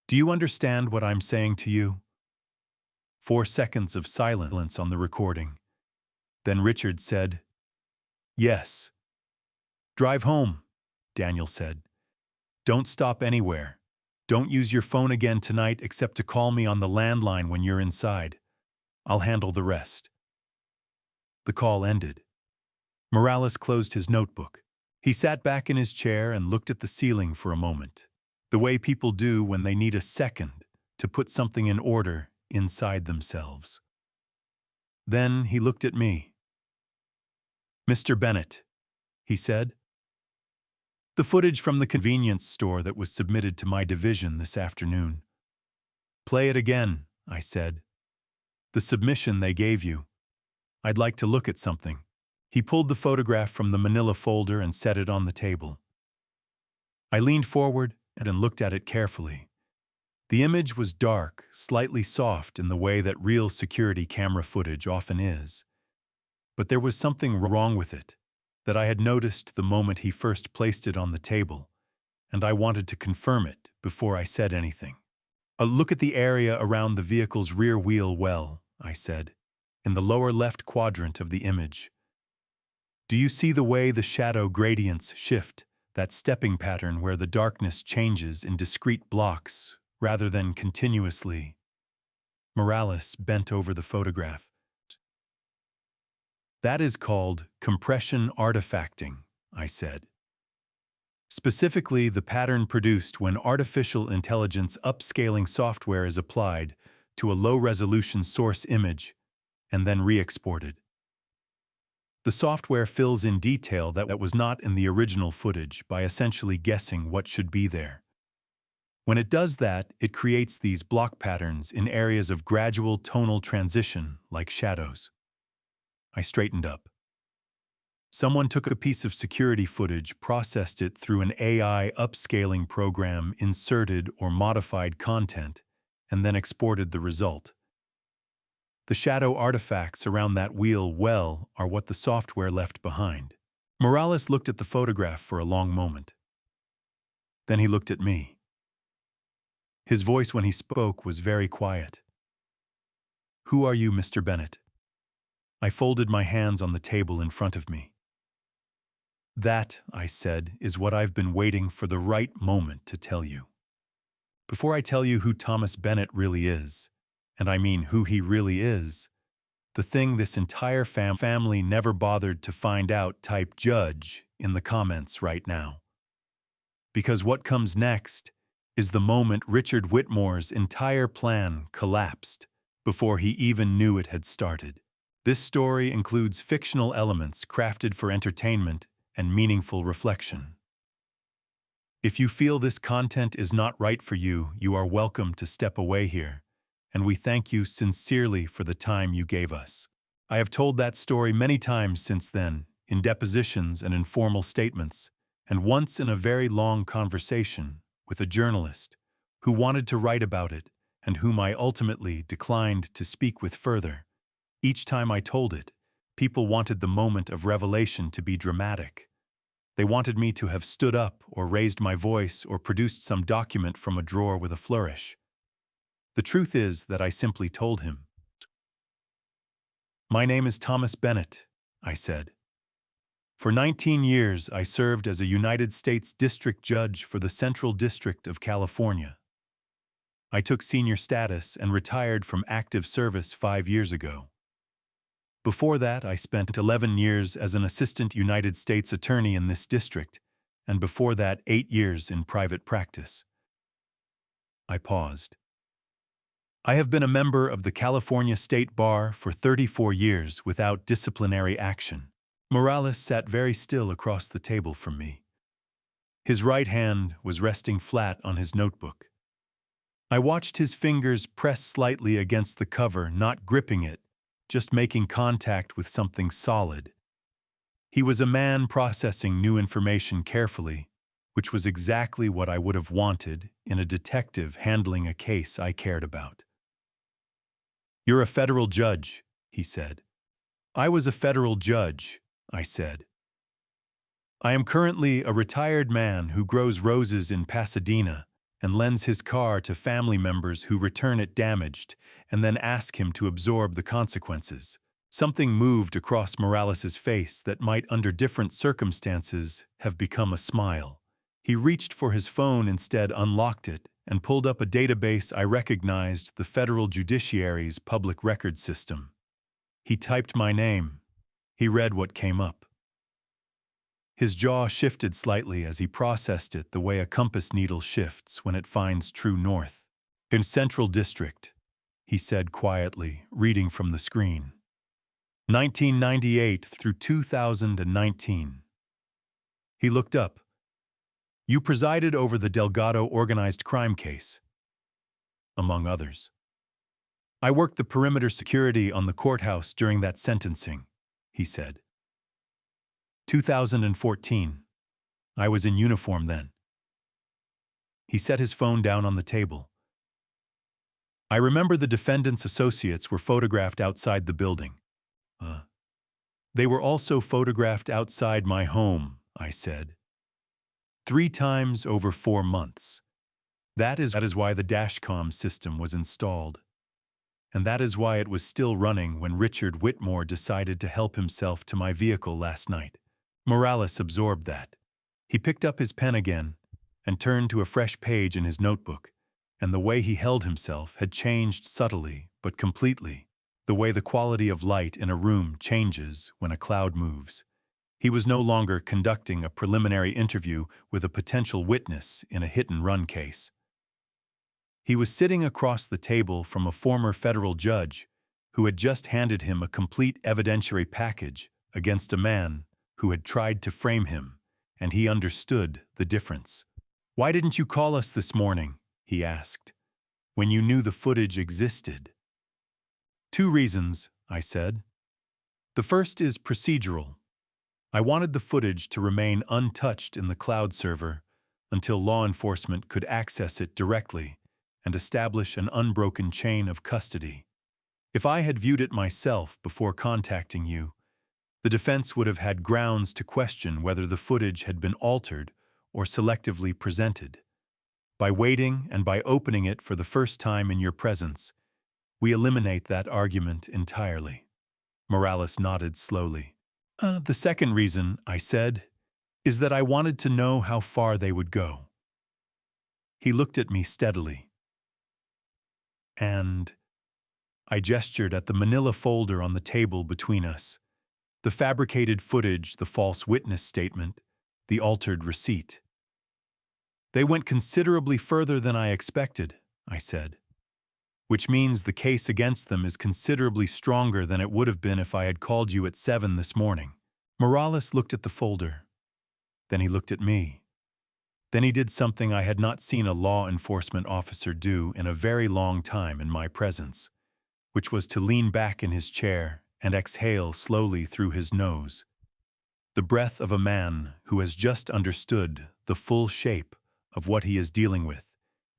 Do you understand what I'm saying to you?" 4 seconds of silence on the recording. Then Richard said, "Yes." "Drive home," Daniel said. "Don't stop anywhere. Don't use your phone again tonight except to call me on the landline when you're inside. I'll handle the rest." The call ended. Morales closed his notebook. He sat back in his chair and looked at the ceiling for a moment, the way people do when they need a second to put something in order inside themselves. Then he looked at me. "Mr. Bennett," he said, "the footage from the convenience store that was submitted to my division this afternoon." "Play it again," I said. "The submission they gave you. I'd like to look at something." He pulled the photograph from the manila folder and set it on the table. I leaned forward and looked at it carefully. The image was dark, slightly soft in the way that real security camera footage often is. But there was something wrong with it that I had noticed the moment he first placed it on the table, and I wanted to confirm it before I said anything. "Look at the area around the vehicle's rear wheel well," I said, "in the lower left quadrant of the image. Do you see the way the shadow gradients shift, that stepping pattern where the darkness changes in discrete blocks rather than continuously?" Morales bent over the photograph. "That is called compression artifacting," I said. "Specifically, the pattern produced when artificial intelligence upscaling software is applied to a low-resolution source image and then re-exported. The software fills in detail that was not in the original footage by essentially guessing what should be there. When it does that, it creates these block patterns in areas of gradual tonal transition, like shadows." I straightened up. "Someone took a piece of security footage, processed it through an AI upscaling program, inserted or modified content, and then exported the result. The shadow artifacts around that wheel well are what the software left behind. Morales looked at the photograph for a long moment. Then he looked at me. His voice when he spoke was very quiet. "Who are you, Mr. Bennett?" I folded my hands on the table in front of me. "That," I said, "is what I've been waiting for the right moment to tell you. Before I tell you who Thomas Bennett really is, and I mean who he really is, the thing this entire family never bothered to find out, type judge in the comments right now. Because what comes next is the moment Richard Whitmore's entire plan collapsed before he even knew it had started. This story includes fictional elements crafted for entertainment and meaningful reflection. If you feel this content is not right for you, you are welcome to step away here, and we thank you sincerely for the time you gave us. I have told that story many times since then, in depositions and informal statements, and once in a very long conversation with a journalist who wanted to write about it and whom I ultimately declined to speak with further. Each time I told it, people wanted the moment of revelation to be dramatic. They wanted me to have stood up or raised my voice or produced some document from a drawer with a flourish. The truth is that I simply told him. "My name is Thomas Bennett," I said. "For 19 years, I served as a United States District Judge for the Central District of California. I took senior status and retired from active service 5 years ago. Before that, I spent 11 years as an assistant United States attorney in this district, and before that, 8 years in private practice." I paused. "I have been a member of the California State Bar for 34 years without disciplinary action." Morales sat very still across the table from me. His right hand was resting flat on his notebook. I watched his fingers press slightly against the cover, not gripping it, just making contact with something solid. He was a man processing new information carefully, which was exactly what I would have wanted in a detective handling a case I cared about. "You're a federal judge," he said. "I was a federal judge," I said. "I am currently a retired man who grows roses in Pasadena and lends his car to family members who return it damaged and then ask him to absorb the consequences." Something moved across Morales's face that might, under different circumstances, have become a smile. He reached for his phone instead, unlocked it, and pulled up a database I recognized, the federal judiciary's public record system. He typed my name. He read what came up. His jaw shifted slightly as he processed it the way a compass needle shifts when it finds true north. "In Central District," he said quietly, reading from the screen. 1998 through 2019. He looked up. "You presided over the Delgado organized crime case, among others. I worked the perimeter security on the courthouse during that sentencing," he said. 2014. I was in uniform then." He set his phone down on the table. "I remember the defendant's associates were photographed outside the building. They were also photographed outside my home," I said. 3 times over 4 months. That is why the dashcam system was installed. And that is why it was still running when Richard Whitmore decided to help himself to my vehicle last night." Morales absorbed that. He picked up his pen again and turned to a fresh page in his notebook, and the way he held himself had changed subtly but completely, the way the quality of light in a room changes when a cloud moves. He was no longer conducting a preliminary interview with a potential witness in a hit-and-run case. He was sitting across the table from a former federal judge who had just handed him a complete evidentiary package against a man who had tried to frame him, and he understood the difference. "Why didn't you call us this morning?" he asked, "when you knew the footage existed?" 2 reasons, I said. The first is procedural. I wanted the footage to remain untouched in the cloud server until law enforcement could access it directly and establish an unbroken chain of custody. If I had viewed it myself before contacting you, the defense would have had grounds to question whether the footage had been altered or selectively presented. By waiting and by opening it for the first time in your presence, we eliminate that argument entirely. Morales nodded slowly. The second reason, I said, is that I wanted to know how far they would go. He looked at me steadily. And I gestured at the manila folder on the table between us. The fabricated footage, the false witness statement, the altered receipt. They went considerably further than I expected, I said. Which means the case against them is considerably stronger than it would have been if I had called you at 7 this morning. Morales looked at the folder. Then he looked at me. Then he did something I had not seen a law enforcement officer do in a very long time in my presence, which was to lean back in his chair and exhale slowly through his nose. The breath of a man who has just understood the full shape of what he is dealing with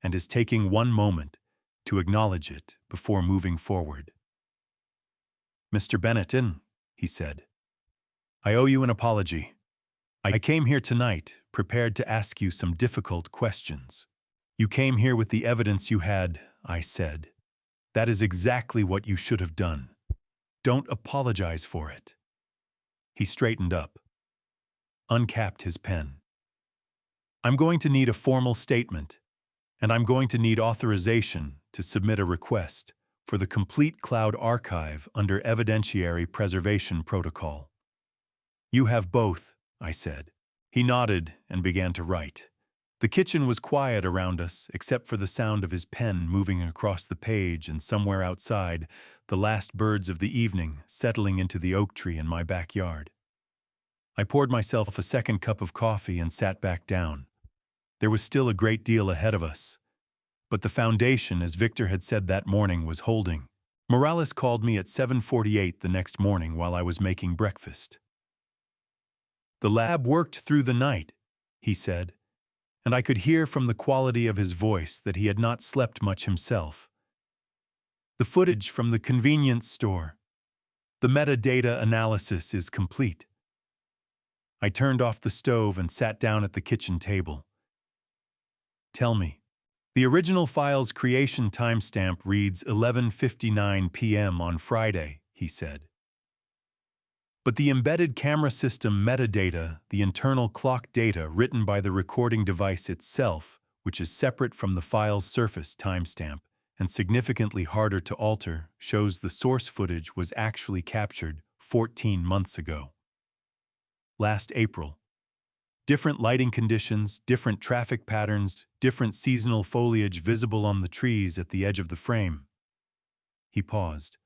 and is taking one moment to acknowledge it before moving forward. Mr. Bennett, he said, I owe you an apology. I came here tonight prepared to ask you some difficult questions. You came here with the evidence you had, I said. That is exactly what you should have done. Don't apologize for it. He straightened up, uncapped his pen. I'm going to need a formal statement, and I'm going to need authorization to submit a request for the complete cloud archive under evidentiary preservation protocol. You have both, I said. He nodded and began to write. The kitchen was quiet around us, except for the sound of his pen moving across the page, and somewhere outside, the last birds of the evening settling into the oak tree in my backyard. I poured myself a second cup of coffee and sat back down. There was still a great deal ahead of us. But the foundation, as Victor had said that morning, was holding. Morales called me at 7:48 the next morning while I was making breakfast. The lab worked through the night, he said, and I could hear from the quality of his voice that he had not slept much himself. The footage from the convenience store. The metadata analysis is complete. I turned off the stove and sat down at the kitchen table. Tell me. The original file's creation timestamp reads 11:59 p.m. on Friday, he said. But the embedded camera system metadata, the internal clock data written by the recording device itself, which is separate from the file's surface timestamp and significantly harder to alter, shows the source footage was actually captured 14 months ago. Last April. Different lighting conditions, different traffic patterns, different seasonal foliage visible on the trees at the edge of the frame. He paused.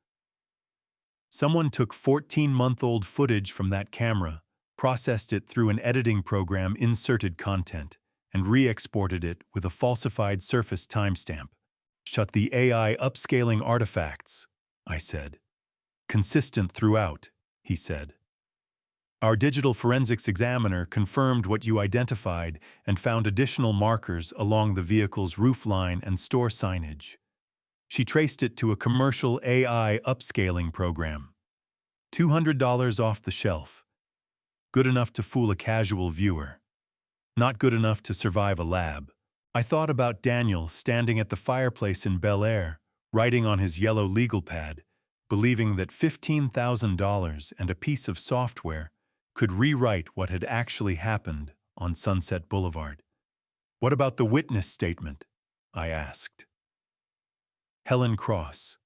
Someone took 14-month-old footage from that camera, processed it through an editing program, inserted content, and re-exported it with a falsified surface timestamp. Shut the AI upscaling artifacts, I said. Consistent throughout, he said. Our digital forensics examiner confirmed what you identified and found additional markers along the vehicle's roofline and store signage. She traced it to a commercial AI upscaling program. $200 off the shelf. Good enough to fool a casual viewer. Not good enough to survive a lab. I thought about Daniel standing at the fireplace in Bel Air, writing on his yellow legal pad, believing that $15,000 and a piece of software could rewrite what had actually happened on Sunset Boulevard. What about the witness statement? I asked. Helen Cross.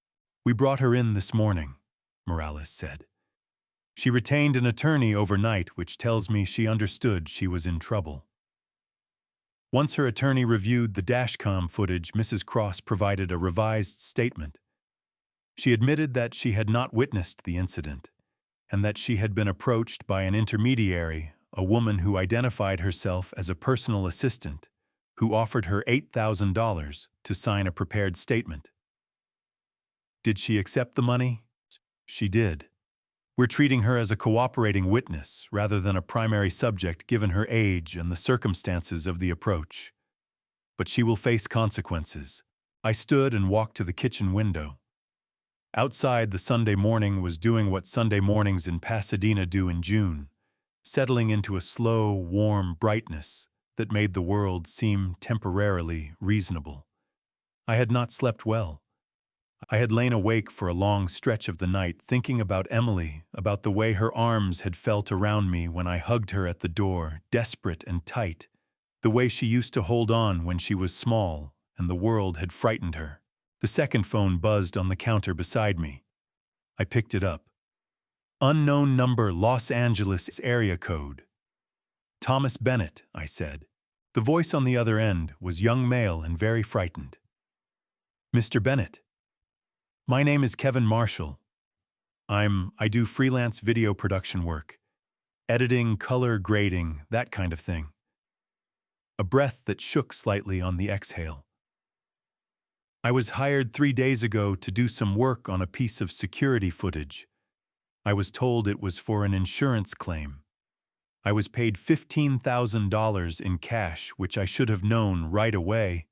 We brought her in this morning, Morales said. She retained an attorney overnight, which tells me she understood she was in trouble. Once her attorney reviewed the dashcam footage, Mrs. Cross provided a revised statement. She admitted that she had not witnessed the incident, and that she had been approached by an intermediary, a woman who identified herself as a personal assistant, who offered her $8,000 to sign a prepared statement. Did she accept the money? She did. We're treating her as a cooperating witness rather than a primary subject given her age and the circumstances of the approach. But she will face consequences. I stood and walked to the kitchen window. Outside, the Sunday morning was doing what Sunday mornings in Pasadena do in June, settling into a slow, warm brightness that made the world seem temporarily reasonable. I had not slept well. I had lain awake for a long stretch of the night thinking about Emily, about the way her arms had felt around me when I hugged her at the door, desperate and tight, the way she used to hold on when she was small and the world had frightened her. The second phone buzzed on the counter beside me. I picked it up. Unknown number, Los Angeles area code. Thomas Bennett, I said. The voice on the other end was young male and very frightened. Mr. Bennett. My name is Kevin Marshall. I do freelance video production work. Editing, color grading, that kind of thing. A breath that shook slightly on the exhale. I was hired 3 days ago to do some work on a piece of security footage. I was told it was for an insurance claim. I was paid $15,000 in cash, which I should have known right away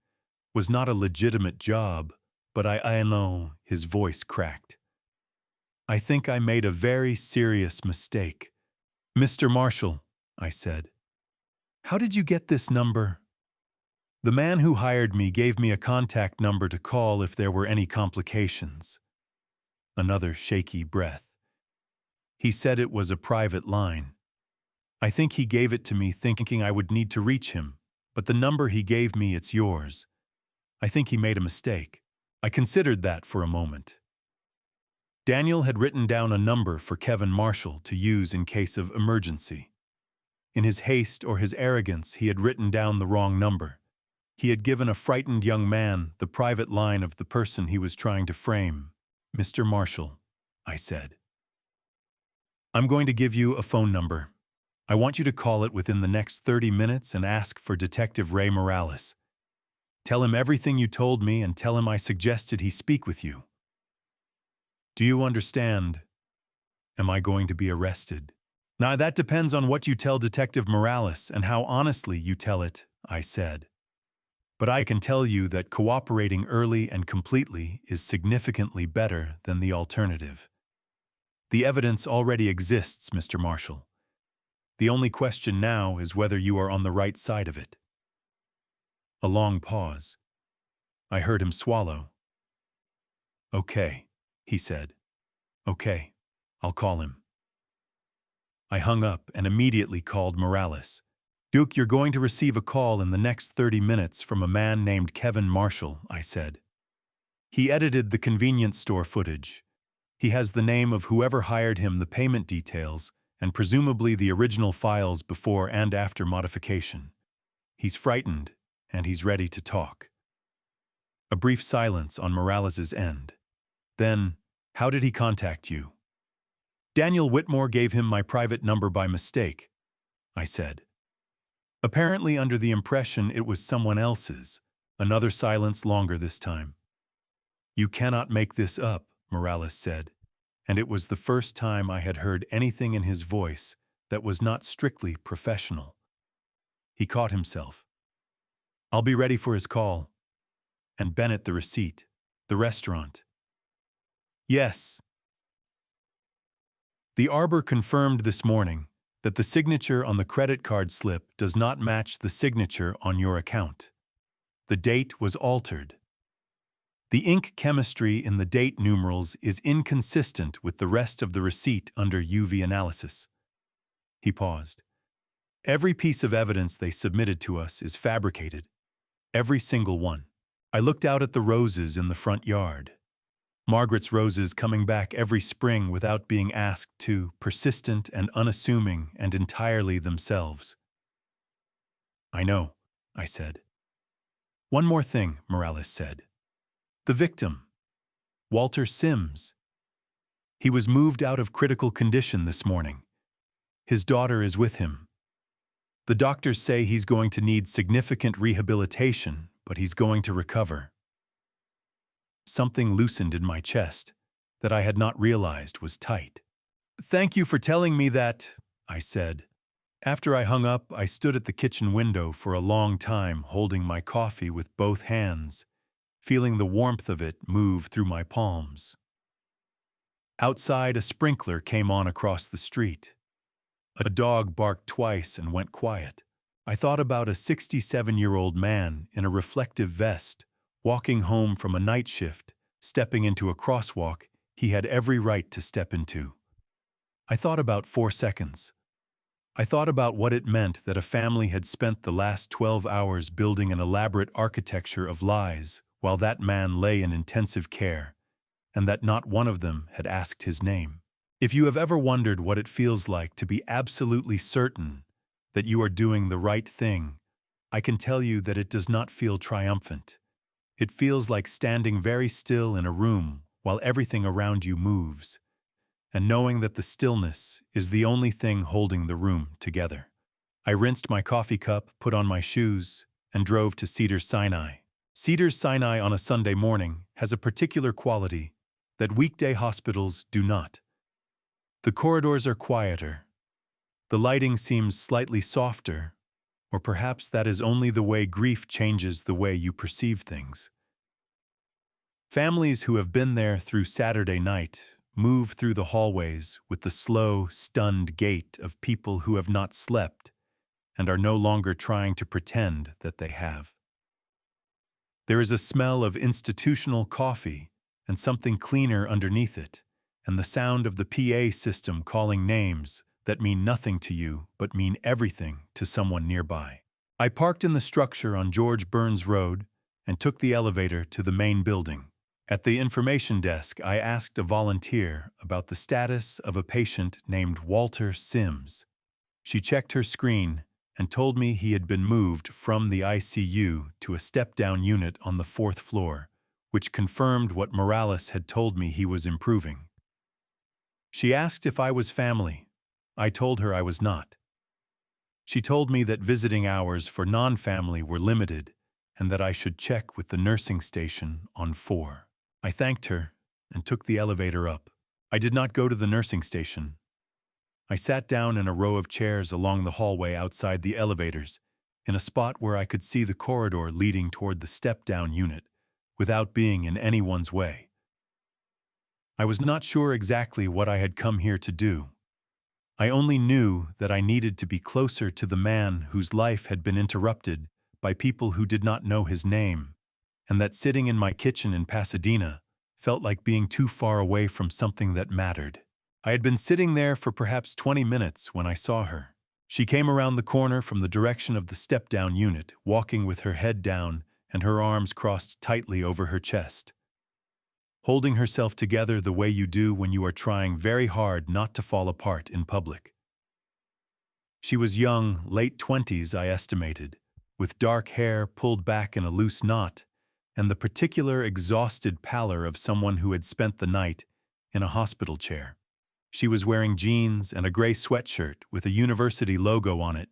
was not a legitimate job, but I know, his voice cracked. I think I made a very serious mistake. Mr. Marshall, I said. How did you get this number? The man who hired me gave me a contact number to call if there were any complications. Another shaky breath. He said it was a private line. I think he gave it to me thinking I would need to reach him, but the number he gave me, it's yours. I think he made a mistake. I considered that for a moment. Daniel had written down a number for Kevin Marshall to use in case of emergency. In his haste or his arrogance, he had written down the wrong number. He had given a frightened young man the private line of the person he was trying to frame. Mr. Marshall, I said. I'm going to give you a phone number. I want you to call it within the next 30 minutes and ask for Detective Ray Morales. Tell him everything you told me and tell him I suggested he speak with you. Do you understand? Am I going to be arrested? Now, that depends on what you tell Detective Morales and how honestly you tell it, I said. But I can tell you that cooperating early and completely is significantly better than the alternative. The evidence already exists, Mr. Marshall. The only question now is whether you are on the right side of it. A long pause. I heard him swallow. Okay, he said. Okay, I'll call him. I hung up and immediately called Morales. Duke, you're going to receive a call in the next 30 minutes from a man named Kevin Marshall, I said. He edited the convenience store footage. He has the name of whoever hired him, the payment details, and presumably the original files before and after modification. He's frightened, and he's ready to talk. A brief silence on Morales's end. Then, how did he contact you? Daniel Whitmore gave him my private number by mistake, I said. Apparently under the impression it was someone else's. Another silence, longer this time. You cannot make this up, Morales said, and it was the first time I had heard anything in his voice that was not strictly professional. He caught himself. I'll be ready for his call. And Bennett the receipt. The restaurant. Yes. The arbor confirmed this morning that the signature on the credit card slip does not match the signature on your account. The date was altered. The ink chemistry in the date numerals is inconsistent with the rest of the receipt under UV analysis. He paused. Every piece of evidence they submitted to us is fabricated. Every single one. I looked out at the roses in the front yard. Margaret's roses coming back every spring without being asked to, persistent and unassuming and entirely themselves. I know, I said. One more thing, Morales said. The victim, Walter Sims. He was moved out of critical condition this morning. His daughter is with him. The doctors say he's going to need significant rehabilitation, but he's going to recover. Something loosened in my chest that I had not realized was tight. Thank you for telling me that, I said. After I hung up, I stood at the kitchen window for a long time, holding my coffee with both hands, feeling the warmth of it move through my palms. Outside, a sprinkler came on across the street. A dog barked twice and went quiet. I thought about a 67-year-old man in a reflective vest, walking home from a night shift, stepping into a crosswalk he had every right to step into. I thought about 4 seconds. I thought about what it meant that a family had spent the last 12 hours building an elaborate architecture of lies while that man lay in intensive care, and that not one of them had asked his name. If you have ever wondered what it feels like to be absolutely certain that you are doing the right thing, I can tell you that it does not feel triumphant. It feels like standing very still in a room while everything around you moves, and knowing that the stillness is the only thing holding the room together. I rinsed my coffee cup, put on my shoes, and drove to Cedars-Sinai. Cedars-Sinai on a Sunday morning has a particular quality that weekday hospitals do not. The corridors are quieter. The lighting seems slightly softer, or perhaps that is only the way grief changes the way you perceive things. Families who have been there through Saturday night move through the hallways with the slow, stunned gait of people who have not slept and are no longer trying to pretend that they have. There is a smell of institutional coffee and something cleaner underneath it, and the sound of the PA system calling names that mean nothing to you but mean everything to someone nearby. I parked in the structure on George Burns Road and took the elevator to the main building. At the information desk, I asked a volunteer about the status of a patient named Walter Sims. She checked her screen and told me he had been moved from the ICU to a step-down unit on the 4th floor, which confirmed what Morales had told me he was improving. She asked if I was family. I told her I was not. She told me that visiting hours for non-family were limited and that I should check with the nursing station on 4. I thanked her and took the elevator up. I did not go to the nursing station. I sat down in a row of chairs along the hallway outside the elevators, in a spot where I could see the corridor leading toward the step-down unit, without being in anyone's way. I was not sure exactly what I had come here to do. I only knew that I needed to be closer to the man whose life had been interrupted by people who did not know his name, and that sitting in my kitchen in Pasadena felt like being too far away from something that mattered. I had been sitting there for perhaps 20 minutes when I saw her. She came around the corner from the direction of the step-down unit, walking with her head down and her arms crossed tightly over her chest, holding herself together the way you do when you are trying very hard not to fall apart in public. She was young, late 20s, I estimated, with dark hair pulled back in a loose knot, and the particular exhausted pallor of someone who had spent the night in a hospital chair. She was wearing jeans and a gray sweatshirt with a university logo on it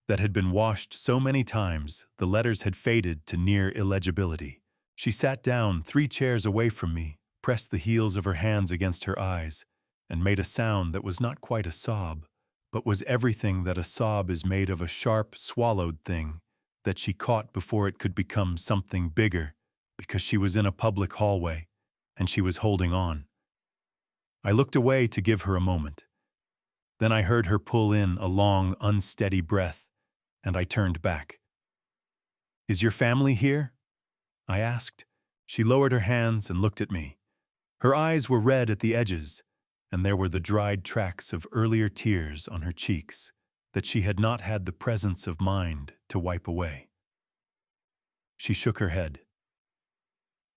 that had been washed so many times the letters had faded to near illegibility. She sat down 3 chairs away from me, pressed the heels of her hands against her eyes, and made a sound that was not quite a sob, but was everything that a sob is made of, a sharp, swallowed thing that she caught before it could become something bigger, because she was in a public hallway, and she was holding on. I looked away to give her a moment. Then I heard her pull in a long, unsteady breath, and I turned back. "Is your family here?" I asked. She lowered her hands and looked at me. Her eyes were red at the edges, and there were the dried tracks of earlier tears on her cheeks that she had not had the presence of mind to wipe away. She shook her head.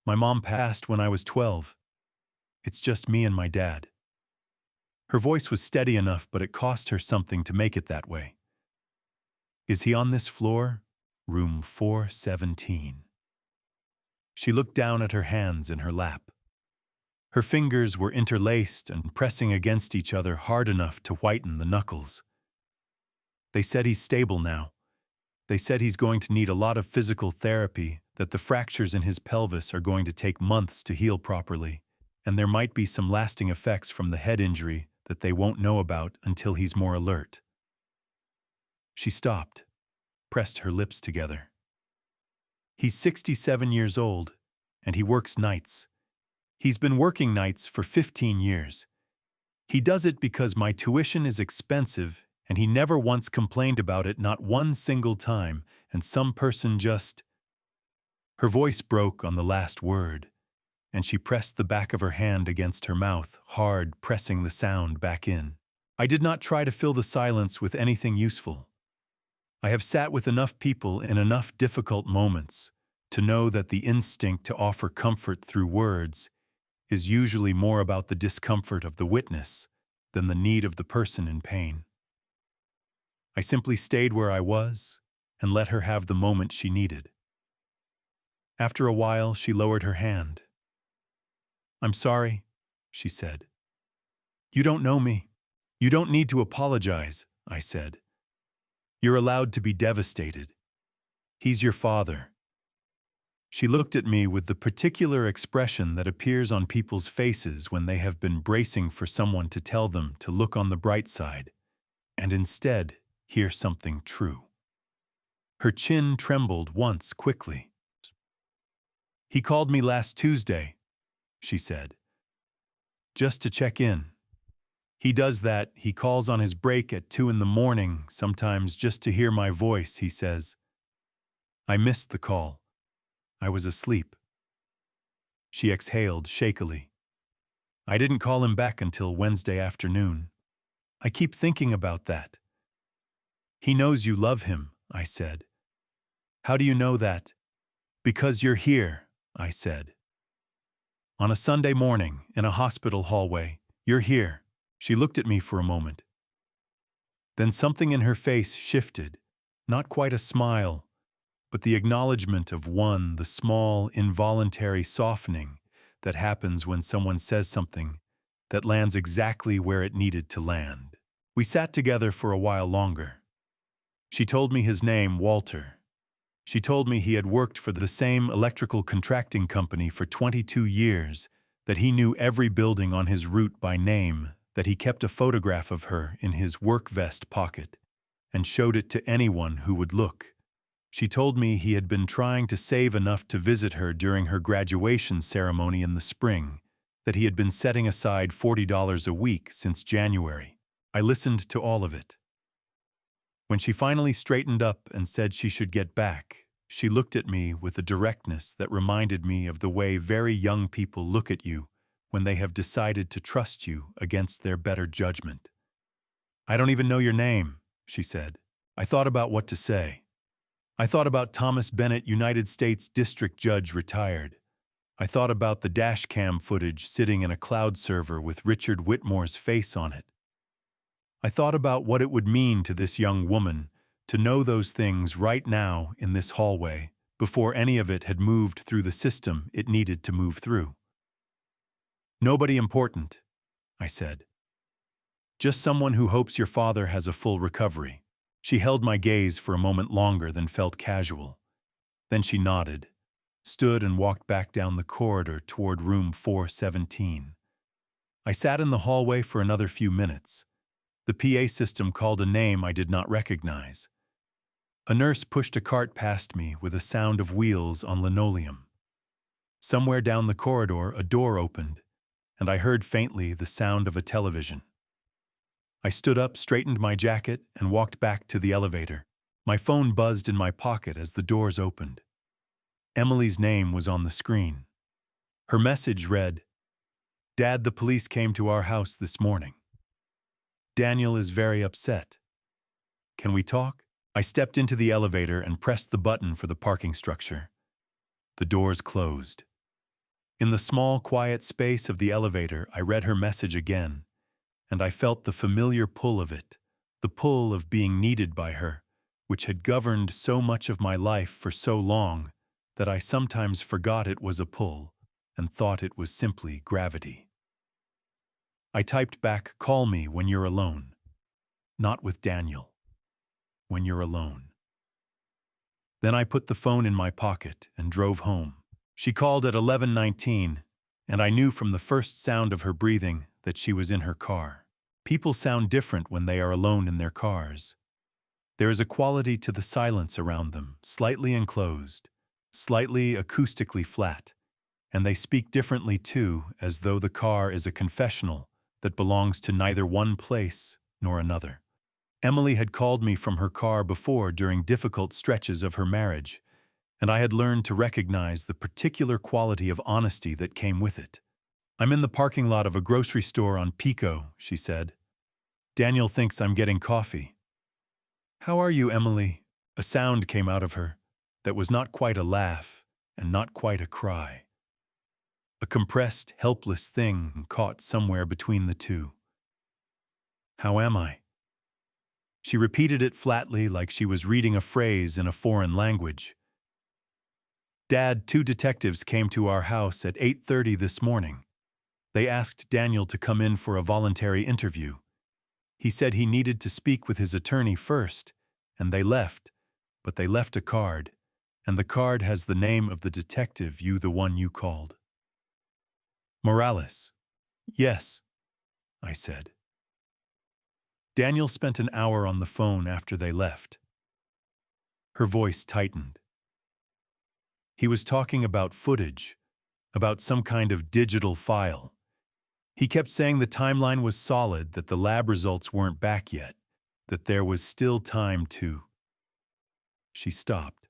"My mom passed when I was 12. It's just me and my dad." Her voice was steady enough, but it cost her something to make it that way. "Is he on this floor? Room 417. She looked down at her hands in her lap. Her fingers were interlaced and pressing against each other hard enough to whiten the knuckles. "They said he's stable now. They said he's going to need a lot of physical therapy, that the fractures in his pelvis are going to take months to heal properly, and there might be some lasting effects from the head injury that they won't know about until he's more alert." She stopped, pressed her lips together. "He's 67 years old, and he works nights. He's been working nights for 15 years. He does it because my tuition is expensive, and he never once complained about it, not one single time, and some person just—" Her voice broke on the last word, and she pressed the back of her hand against her mouth, hard, pressing the sound back in. I did not try to fill the silence with anything useful. I have sat with enough people in enough difficult moments to know that the instinct to offer comfort through words is usually more about the discomfort of the witness than the need of the person in pain. I simply stayed where I was and let her have the moment she needed. After a while, she lowered her hand. "I'm sorry," she said. "You don't know me. You don't need to apologize," I said. "You're allowed to be devastated. He's your father." She looked at me with the particular expression that appears on people's faces when they have been bracing for someone to tell them to look on the bright side, and instead hear something true. Her chin trembled once quickly. "He called me last Tuesday," she said, "just to check in. He does that. He calls on his break at 2 in the morning, sometimes just to hear my voice," he says. "I missed the call. I was asleep." She exhaled shakily. "I didn't call him back until Wednesday afternoon. I keep thinking about that." "He knows you love him," I said. "How do you know that?" "Because you're here," I said. "On a Sunday morning, in a hospital hallway, you're here." She looked at me for a moment. Then something in her face shifted, not quite a smile, but the acknowledgement of the small, involuntary softening that happens when someone says something that lands exactly where it needed to land. We sat together for a while longer. She told me his name, Walter. She told me he had worked for the same electrical contracting company for 22 years, that he knew every building on his route by name, that he kept a photograph of her in his work vest pocket and showed it to anyone who would look. She told me he had been trying to save enough to visit her during her graduation ceremony in the spring, that he had been setting aside $40 a week since January. I listened to all of it. When she finally straightened up and said she should get back, she looked at me with a directness that reminded me of the way very young people look at you when they have decided to trust you against their better judgment. "I don't even know your name," she said. I thought about what to say. I thought about Thomas Bennett, United States District Judge, retired. I thought about the dash cam footage sitting in a cloud server with Richard Whitmore's face on it. I thought about what it would mean to this young woman to know those things right now in this hallway before any of it had moved through the system it needed to move through. "Nobody important," I said. "Just someone who hopes your father has a full recovery." She held my gaze for a moment longer than felt casual. Then she nodded, stood and walked back down the corridor toward room 417. I sat in the hallway for another few minutes. The PA system called a name I did not recognize. A nurse pushed a cart past me with a sound of wheels on linoleum. Somewhere down the corridor, a door opened, and I heard faintly the sound of a television. I stood up, straightened my jacket, and walked back to the elevator. My phone buzzed in my pocket as the doors opened. Emily's name was on the screen. Her message read, "Dad, the police came to our house this morning. Daniel is very upset. Can we talk?" I stepped into the elevator and pressed the button for the parking structure. The doors closed. In the small, quiet space of the elevator, I read her message again, and I felt the familiar pull of it, the pull of being needed by her, which had governed so much of my life for so long that I sometimes forgot it was a pull and thought it was simply gravity. I typed back, "Call me when you're alone. Not with Daniel. When you're alone." Then I put the phone in my pocket and drove home. She called at 11:19, and I knew from the first sound of her breathing that she was in her car. People sound different when they are alone in their cars. There is a quality to the silence around them, slightly enclosed, slightly acoustically flat, and they speak differently too, as though the car is a confessional that belongs to neither one place nor another. Emily had called me from her car before during difficult stretches of her marriage, and I had learned to recognize the particular quality of honesty that came with it. "I'm in the parking lot of a grocery store on Pico," she said. "Daniel thinks I'm getting coffee." "How are you, Emily?" A sound came out of her that was not quite a laugh and not quite a cry. A compressed, helpless thing caught somewhere between the two. "How am I?" She repeated it flatly like she was reading a phrase in a foreign language. "Dad, 2 detectives came to our house at 8:30 this morning. They asked Daniel to come in for a voluntary interview. He said he needed to speak with his attorney first, and they left, but they left a card, and the card has the name of the detective, the one you called." "Morales." "Yes," I said. "Daniel spent an hour on the phone after they left." Her voice tightened. "He was talking about footage, about some kind of digital file. He kept saying the timeline was solid, that the lab results weren't back yet, that there was still time to—" She stopped.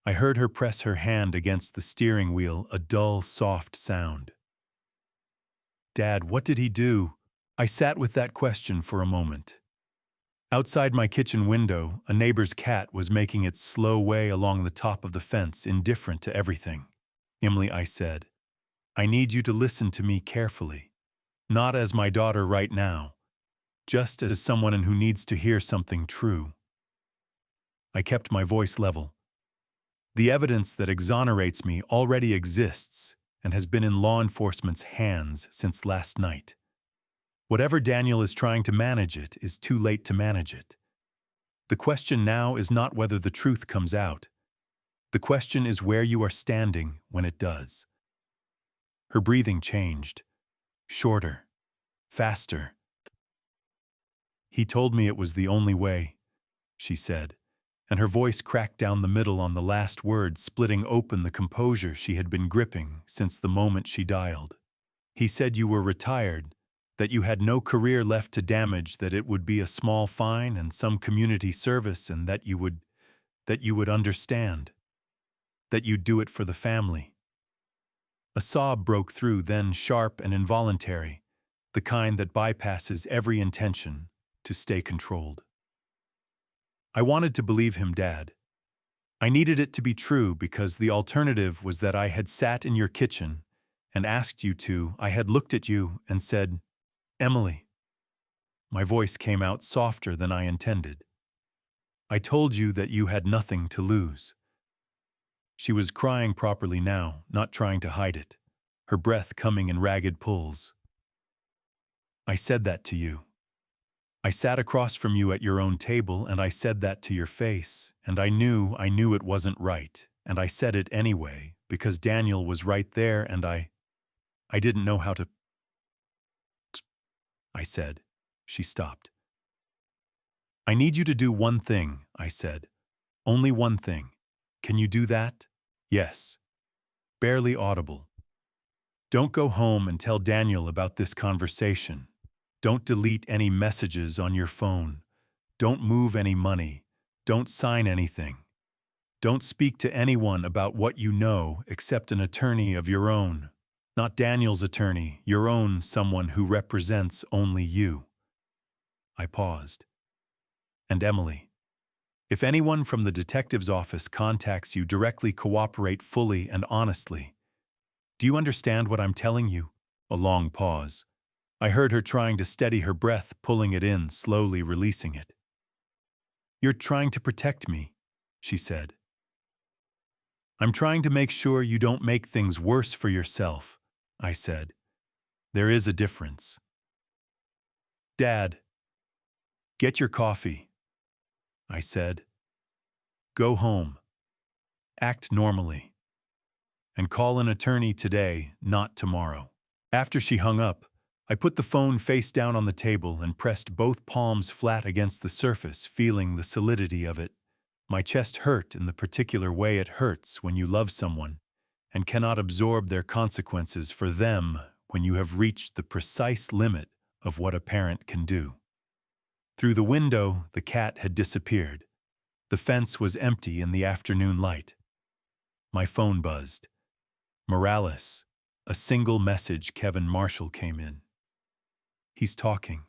I heard her press her hand against the steering wheel, a dull, soft sound. "Dad, what did he do?" I sat with that question for a moment. Outside my kitchen window, a neighbor's cat was making its slow way along the top of the fence, indifferent to everything. "Emily," I said, "I need you to listen to me carefully. Not as my daughter right now, just as someone who needs to hear something true." I kept my voice level. "The evidence that exonerates me already exists and has been in law enforcement's hands since last night. Whatever Daniel is trying to manage, it is too late to manage it. The question now is not whether the truth comes out. The question is where you are standing when it does." Her breathing changed. Shorter. Faster. "He told me it was the only way," she said, and her voice cracked down the middle on the last word, splitting open the composure she had been gripping since the moment she dialed. "He said you were retired, that you had no career left to damage, that it would be a small fine and some community service, and that you would understand, that you'd do it for the family." A sob broke through, then sharp and involuntary, the kind that bypasses every intention to stay controlled. I wanted to believe him, Dad. I needed it to be true because the alternative was that I had sat in your kitchen and asked you to. I had looked at you and said, "Emily." My voice came out softer than I intended. "I told you that you had nothing to lose." She was crying properly now, not trying to hide it, her breath coming in ragged pulls. "I said that to you. I sat across from you at your own table, and I said that to your face, and I knew it wasn't right, and I said it anyway, because Daniel was right there, and I didn't know how to—" I said. She stopped. "I need you to do one thing," I said. "Only one thing. Can you do that?" "Yes." Barely audible. "Don't go home and tell Daniel about this conversation. Don't delete any messages on your phone. Don't move any money. Don't sign anything. Don't speak to anyone about what you know except an attorney of your own. Not Daniel's attorney, your own, someone who represents only you." I paused. "And Emily, if anyone from the detective's office contacts you directly, cooperate fully and honestly. Do you understand what I'm telling you?" A long pause. I heard her trying to steady her breath, pulling it in, slowly releasing it. "You're trying to protect me," she said. "I'm trying to make sure you don't make things worse for yourself," I said. "There is a difference." "Dad, get your coffee," I said. "Go home. Act normally. And call an attorney today, not tomorrow." After she hung up, I put the phone face down on the table and pressed both palms flat against the surface, feeling the solidity of it. My chest hurt in the particular way it hurts when you love someone and cannot absorb their consequences for them when you have reached the precise limit of what a parent can do. Through the window, the cat had disappeared. The fence was empty in the afternoon light. My phone buzzed. Morales. A single message. Kevin Marshall came in. He's talking.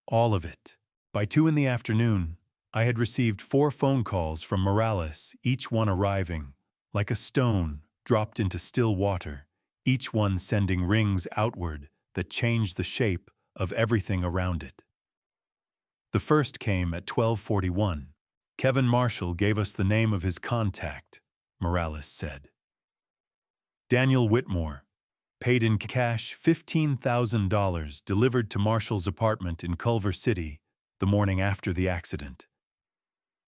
All of it. By 2 in the afternoon, I had received 4 phone calls from Morales, each one arriving, like a stone dropped into still water, each one sending rings outward that changed the shape of everything around it. The first came at 12:41. Kevin Marshall gave us the name of his contact, Morales said. Daniel Whitmore, paid in cash $15,000 delivered to Marshall's apartment in Culver City the morning after the accident.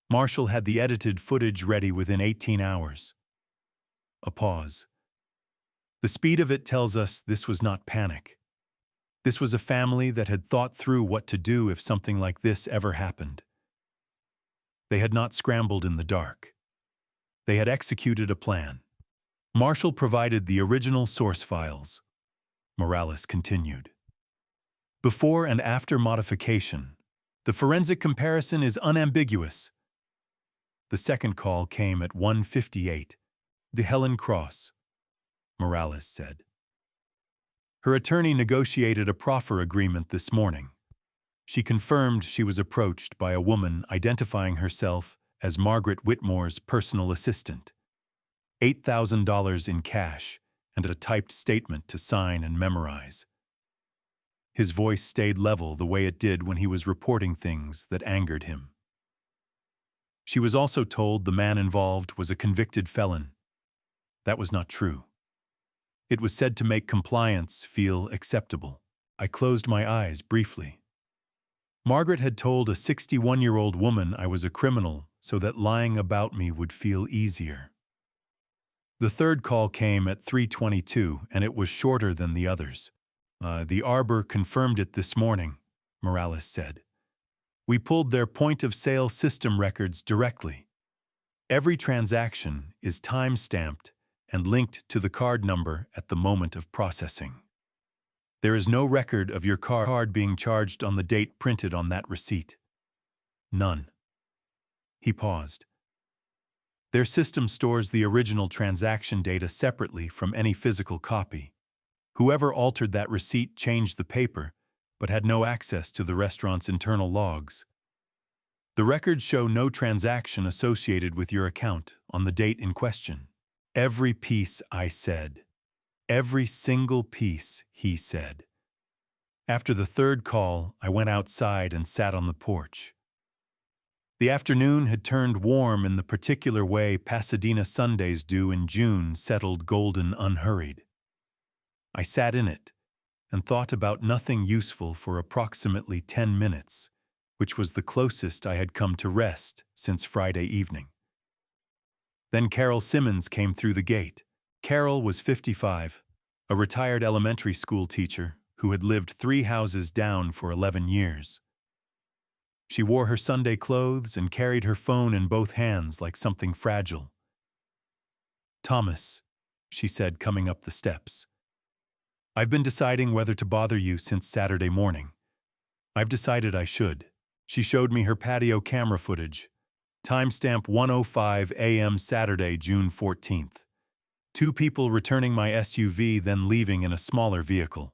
Marshall had the edited footage ready within 18 hours. A pause. The speed of it tells us this was not panic. This was a family that had thought through what to do if something like this ever happened. They had not scrambled in the dark. They had executed a plan. Marshall provided the original source files. Morales continued. Before and after modification, the forensic comparison is unambiguous. The second call came at 1:58. To Helen Cross, Morales said. Her attorney negotiated a proffer agreement this morning. She confirmed she was approached by a woman identifying herself as Margaret Whitmore's personal assistant. $8,000 in cash and a typed statement to sign and memorize. His voice stayed level the way it did when he was reporting things that angered him. She was also told the man involved was a convicted felon. That was not true. It was said to make compliance feel acceptable. I closed my eyes briefly. Margaret had told a 61-year-old woman I was a criminal so that lying about me would feel easier. The third call came at 3:22, and it was shorter than the others. The Arbor confirmed it this morning, Morales said. We pulled their point-of-sale system records directly. Every transaction is time-stamped and linked to the card number at the moment of processing. There is no record of your card being charged on the date printed on that receipt. None. He paused. Their system stores the original transaction data separately from any physical copy. Whoever altered that receipt changed the paper, but had no access to the restaurant's internal logs. The records show no transaction associated with your account on the date in question. Every piece, I said. Every single piece, he said. After the third call, I went outside and sat on the porch. The afternoon had turned warm in the particular way Pasadena Sundays do in June, settled golden unhurried. I sat in it and thought about nothing useful for approximately 10 minutes, which was the closest I had come to rest since Friday evening. Then Carol Simmons came through the gate. Carol was 55, a retired elementary school teacher who had lived 3 houses down for 11 years. She wore her Sunday clothes and carried her phone in both hands like something fragile. Thomas, she said, coming up the steps. I've been deciding whether to bother you since Saturday morning. I've decided I should. She showed me her patio camera footage. Timestamp 1:05 a.m. Saturday, June 14th. 2 people returning my SUV, then leaving in a smaller vehicle.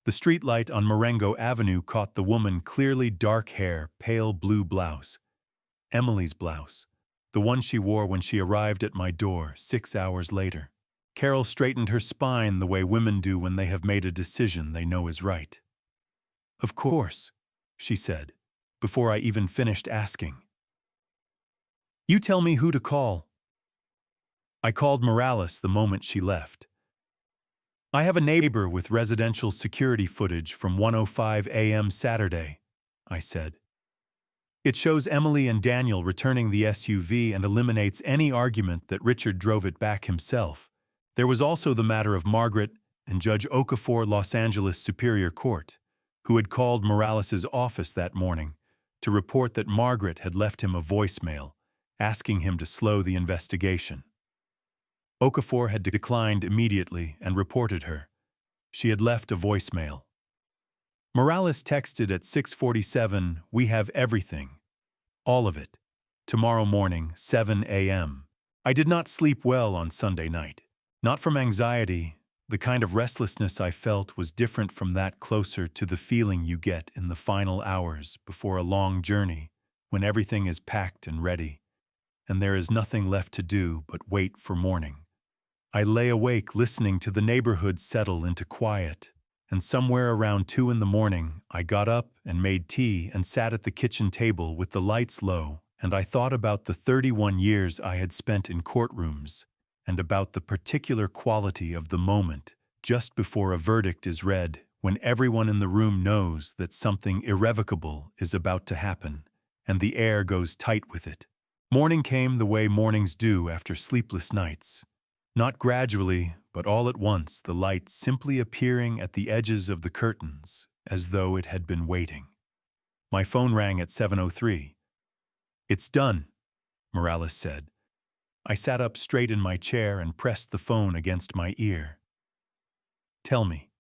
The streetlight on Marengo Avenue caught the woman, clearly dark hair, pale blue blouse. Emily's blouse, the one she wore when she arrived at my door 6 hours later. Carol straightened her spine the way women do when they have made a decision they know is right. Of course, she said, before I even finished asking. You tell me who to call. I called Morales the moment she left. I have a neighbor with residential security footage from 1:05 a.m. Saturday, I said. It shows Emily and Daniel returning the SUV and eliminates any argument that Richard drove it back himself. There was also the matter of Margaret and Judge Okafor, Los Angeles Superior Court, who had called Morales' office that morning to report that Margaret had left him a voicemail asking him to slow the investigation. Okafor had declined immediately and reported her. She had left a voicemail. Morales texted at 6:47, "We have everything. All of it. Tomorrow morning, 7 a.m." I did not sleep well on Sunday night. Not from anxiety. The kind of restlessness I felt was different from that, closer to the feeling you get in the final hours before a long journey, when everything is packed and ready, and there is nothing left to do but wait for morning. I lay awake listening to the neighborhood settle into quiet, and somewhere around 2 in the morning, I got up and made tea and sat at the kitchen table with the lights low, and I thought about the 31 years I had spent in courtrooms, and about the particular quality of the moment just before a verdict is read, when everyone in the room knows that something irrevocable is about to happen, and the air goes tight with it. Morning came the way mornings do after sleepless nights. Not gradually, but all at once, the light simply appearing at the edges of the curtains, as though it had been waiting. My phone rang at 7:03. "It's done," Morales said. I sat up straight in my chair and pressed the phone against my ear. "Tell me."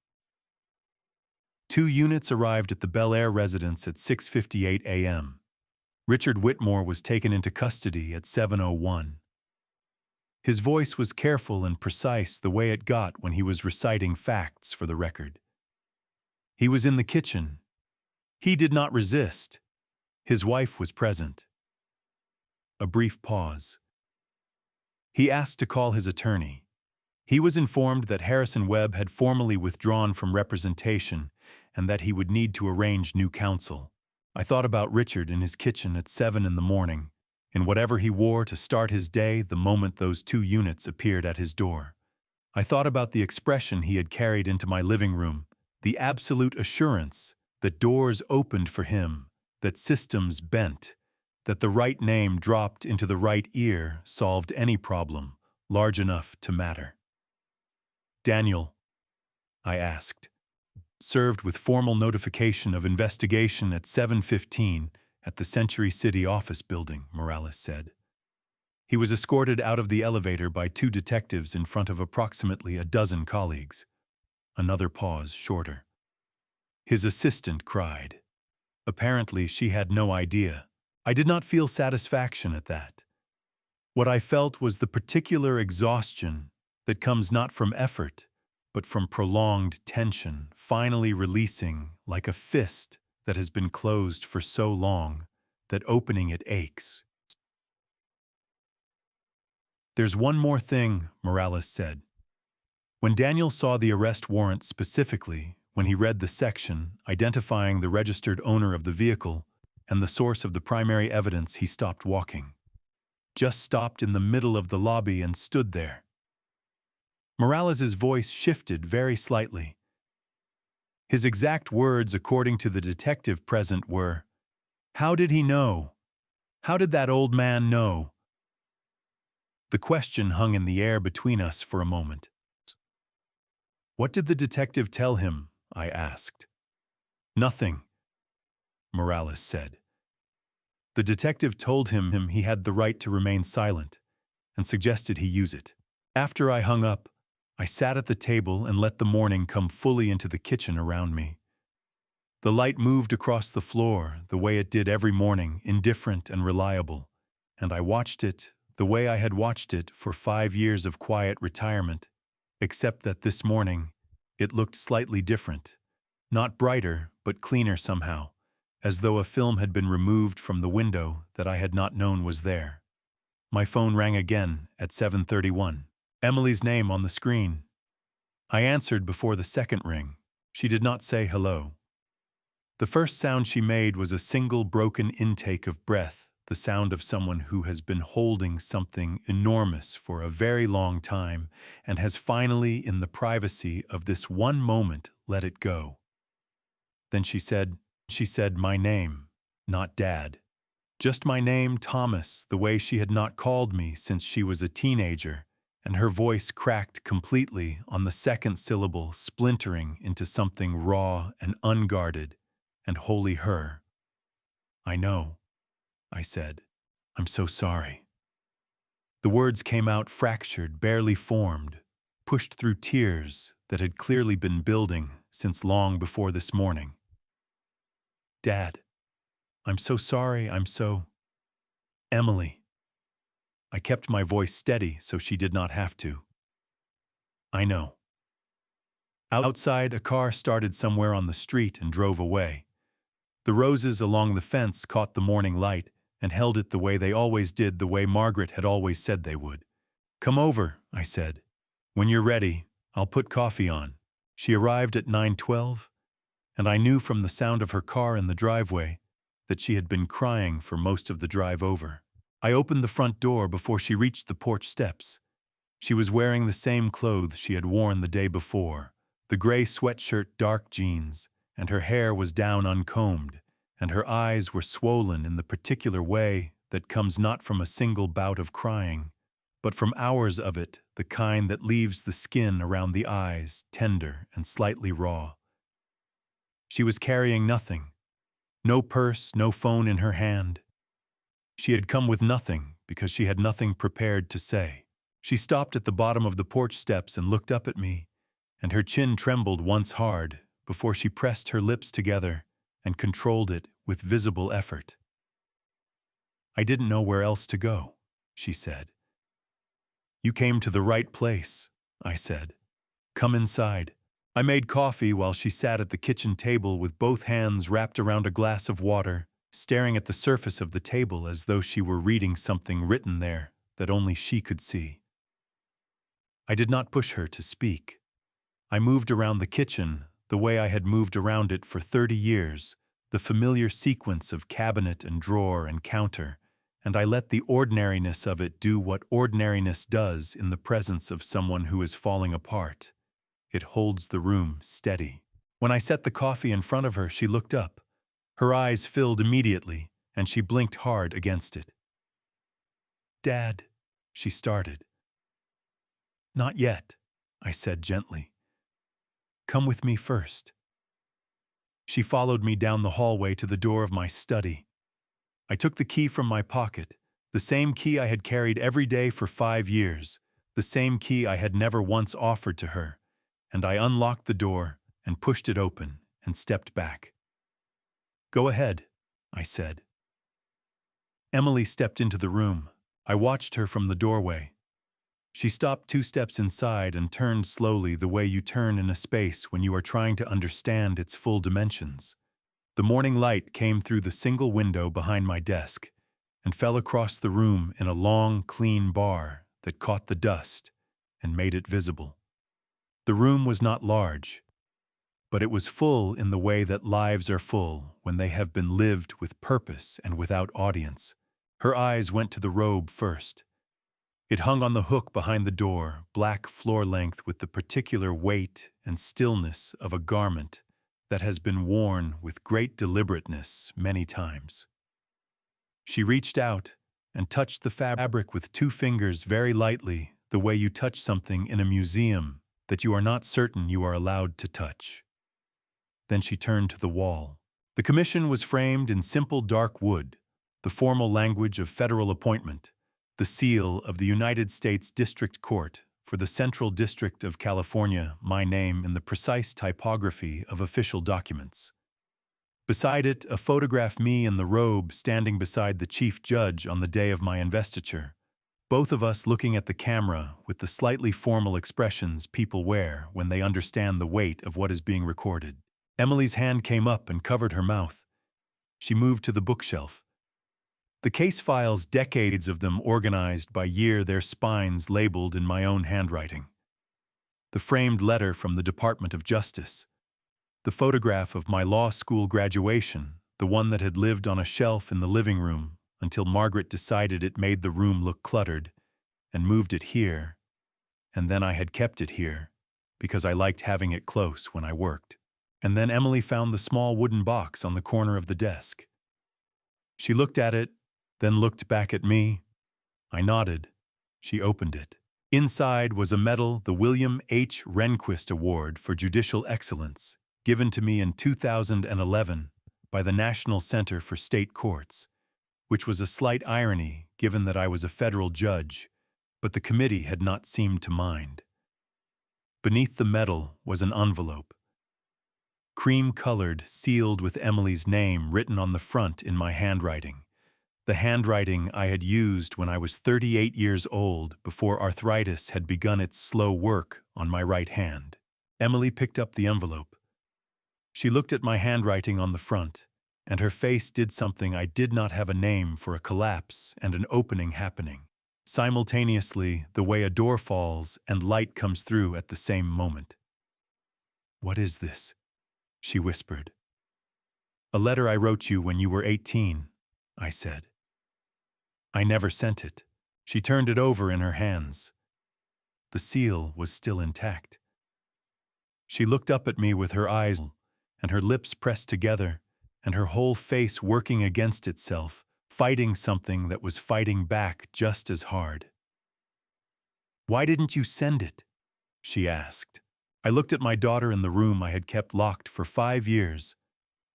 2 units arrived at the Bel Air residence at 6:58 a.m. Richard Whitmore was taken into custody at 7:01. His voice was careful and precise, the way it got when he was reciting facts for the record. He was in the kitchen. He did not resist. His wife was present. A brief pause. He asked to call his attorney. He was informed that Harrison Webb had formally withdrawn from representation and that he would need to arrange new counsel. I thought about Richard in his kitchen at 7 in the morning, in whatever he wore to start his day the moment those 2 units appeared at his door. I thought about the expression he had carried into my living room, the absolute assurance that doors opened for him, that systems bent, that the right name dropped into the right ear solved any problem large enough to matter. "Daniel," I asked. "Served with formal notification of investigation at 7:15 at the Century City office building," Morales said. He was escorted out of the elevator by 2 detectives in front of approximately a dozen colleagues. Another pause, shorter. His assistant cried. Apparently, she had no idea. I did not feel satisfaction at that. What I felt was the particular exhaustion that comes not from effort, but from prolonged tension, finally releasing like a fist that has been closed for so long that opening it aches. "There's one more thing," Morales said. When Daniel saw the arrest warrant specifically, when he read the section identifying the registered owner of the vehicle and the source of the primary evidence, he stopped walking. Just stopped in the middle of the lobby and stood there. Morales's voice shifted very slightly. His exact words, according to the detective present, were, "How did he know? How did that old man know?" The question hung in the air between us for a moment. "What did the detective tell him?" I asked. "Nothing," Morales said. The detective told him he had the right to remain silent and suggested he use it. After I hung up, I sat at the table and let the morning come fully into the kitchen around me. The light moved across the floor the way it did every morning, indifferent and reliable, and I watched it the way I had watched it for 5 years of quiet retirement, except that this morning it looked slightly different, not brighter but cleaner somehow, as though a film had been removed from the window that I had not known was there. My phone rang again at 7:31. Emily's name on the screen. I answered before the second ring. She did not say hello. The first sound she made was a single broken intake of breath, the sound of someone who has been holding something enormous for a very long time and has finally, in the privacy of this one moment, let it go. Then she said my name, not Dad. Just my name, Thomas, the way she had not called me since she was a teenager, and her voice cracked completely on the second syllable, splintering into something raw and unguarded, and wholly her. "I know," I said. "I'm so sorry." The words came out fractured, barely formed, pushed through tears that had clearly been building since long before this morning. "Dad, I'm so sorry, Emily." I kept my voice steady so she did not have to. "I know." Outside, a car started somewhere on the street and drove away. The roses along the fence caught the morning light and held it the way they always did, the way Margaret had always said they would. "Come over," I said. "When you're ready, I'll put coffee on." She arrived at 9:12, and I knew from the sound of her car in the driveway that she had been crying for most of the drive over. I opened the front door before she reached the porch steps. She was wearing the same clothes she had worn the day before, the gray sweatshirt, dark jeans, and her hair was down uncombed, and her eyes were swollen in the particular way that comes not from a single bout of crying, but from hours of it, the kind that leaves the skin around the eyes tender and slightly raw. She was carrying nothing. No purse, no phone in her hand. She had come with nothing because she had nothing prepared to say. She stopped at the bottom of the porch steps and looked up at me, and her chin trembled once hard before she pressed her lips together and controlled it with visible effort. "I didn't know where else to go," she said. "You came to the right place," I said. "Come inside." I made coffee while she sat at the kitchen table with both hands wrapped around a glass of water, staring at the surface of the table as though she were reading something written there that only she could see. I did not push her to speak. I moved around the kitchen the way I had moved around it for 30 years, the familiar sequence of cabinet and drawer and counter, and I let the ordinariness of it do what ordinariness does in the presence of someone who is falling apart. It holds the room steady. When I set the coffee in front of her, she looked up. Her eyes filled immediately, and she blinked hard against it. "Dad," she started. "Not yet," I said gently. "Come with me first." She followed me down the hallway to the door of my study. I took the key from my pocket, the same key I had carried every day for 5 years, the same key I had never once offered to her, and I unlocked the door and pushed it open and stepped back. "Go ahead," I said. Emily stepped into the room. I watched her from the doorway. She stopped 2 steps inside and turned slowly the way you turn in a space when you are trying to understand its full dimensions. The morning light came through the single window behind my desk and fell across the room in a long, clean bar that caught the dust and made it visible. The room was not large, but it was full in the way that lives are full when they have been lived with purpose and without audience. Her eyes went to the robe first. It hung on the hook behind the door, black floor length with the particular weight and stillness of a garment that has been worn with great deliberateness many times. She reached out and touched the fabric with 2 fingers very lightly, the way you touch something in a museum that you are not certain you are allowed to touch. Then she turned to the wall. The commission was framed in simple dark wood, the formal language of federal appointment, the seal of the United States District Court for the Central District of California, my name in the precise typography of official documents. Beside it, a photograph me in the robe standing beside the chief judge on the day of my investiture, both of us looking at the camera with the slightly formal expressions people wear when they understand the weight of what is being recorded. Emily's hand came up and covered her mouth. She moved to the bookshelf. The case files, decades of them organized by year, their spines labeled in my own handwriting. The framed letter from the Department of Justice. The photograph of my law school graduation, the one that had lived on a shelf in the living room until Margaret decided it made the room look cluttered and moved it here, and then I had kept it here because I liked having it close when I worked. And then Emily found the small wooden box on the corner of the desk. She looked at it, then looked back at me. I nodded. She opened it. Inside was a medal, the William H. Rehnquist Award for Judicial Excellence, given to me in 2011 by the National Center for State Courts, which was a slight irony given that I was a federal judge, but the committee had not seemed to mind. Beneath the metal was an envelope, cream-colored, sealed with Emily's name written on the front in my handwriting. The handwriting I had used when I was 38 years old before arthritis had begun its slow work on my right hand. Emily picked up the envelope. She looked at my handwriting on the front, and her face did something I did not have a name for: a collapse and an opening happening. Simultaneously, the way a door falls and light comes through at the same moment. "What is this?" she whispered. "A letter I wrote you when you were 18, I said. "I never sent it." She turned it over in her hands. The seal was still intact. She looked up at me with her eyes and her lips pressed together, and her whole face working against itself, fighting something that was fighting back just as hard. "Why didn't you send it?" she asked. I looked at my daughter in the room I had kept locked for 5 years,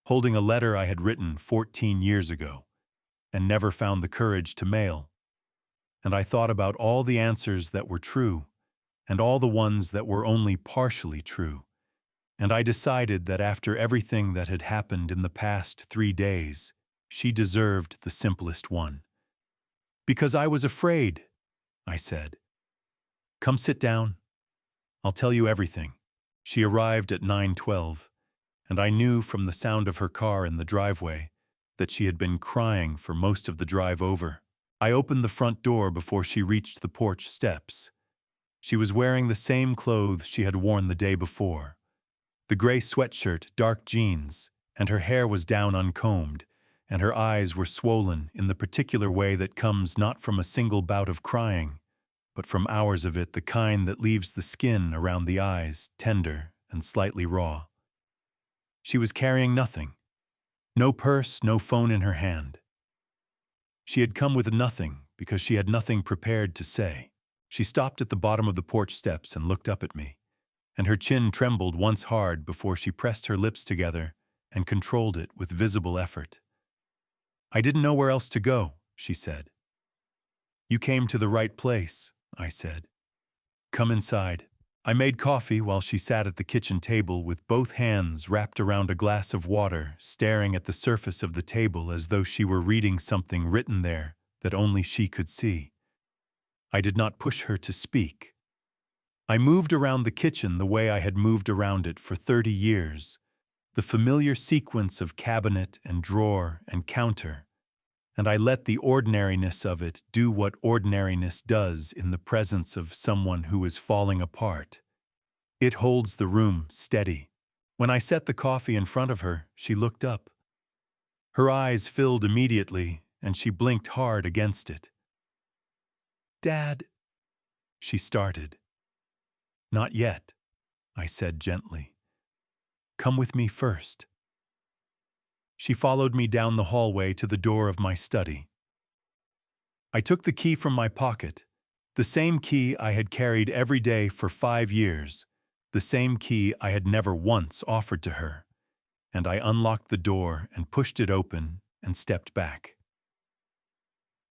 holding a letter I had written 14 years ago, and never found the courage to mail. And I thought about all the answers that were true, and all the ones that were only partially true. And I decided that after everything that had happened in the past 3 days, she deserved the simplest one. "Because I was afraid," I said. "Come sit down. I'll tell you everything." She arrived at 9:12, and I knew from the sound of her car in the driveway that she had been crying for most of the drive over. I opened the front door before she reached the porch steps. She was wearing the same clothes she had worn the day before: the gray sweatshirt, dark jeans, and her hair was down uncombed, and her eyes were swollen in the particular way that comes not from a single bout of crying, but from hours of it, the kind that leaves the skin around the eyes tender and slightly raw. She was carrying nothing. No purse, no phone in her hand. She had come with nothing because she had nothing prepared to say. She stopped at the bottom of the porch steps and looked up at me, and her chin trembled once hard before she pressed her lips together and controlled it with visible effort. "I didn't know where else to go," she said. "You came to the right place," I said. "Come inside." I made coffee while she sat at the kitchen table with both hands wrapped around a glass of water, staring at the surface of the table as though she were reading something written there that only she could see. I did not push her to speak. I moved around the kitchen the way I had moved around it for 30 years, the familiar sequence of cabinet and drawer and counter, and I let the ordinariness of it do what ordinariness does in the presence of someone who is falling apart. It holds the room steady. When I set the coffee in front of her, she looked up. Her eyes filled immediately, and she blinked hard against it. "Dad," she started. "Not yet," I said gently. "Come with me first." She followed me down the hallway to the door of my study. I took the key from my pocket, the same key I had carried every day for 5 years, the same key I had never once offered to her, and I unlocked the door and pushed it open and stepped back.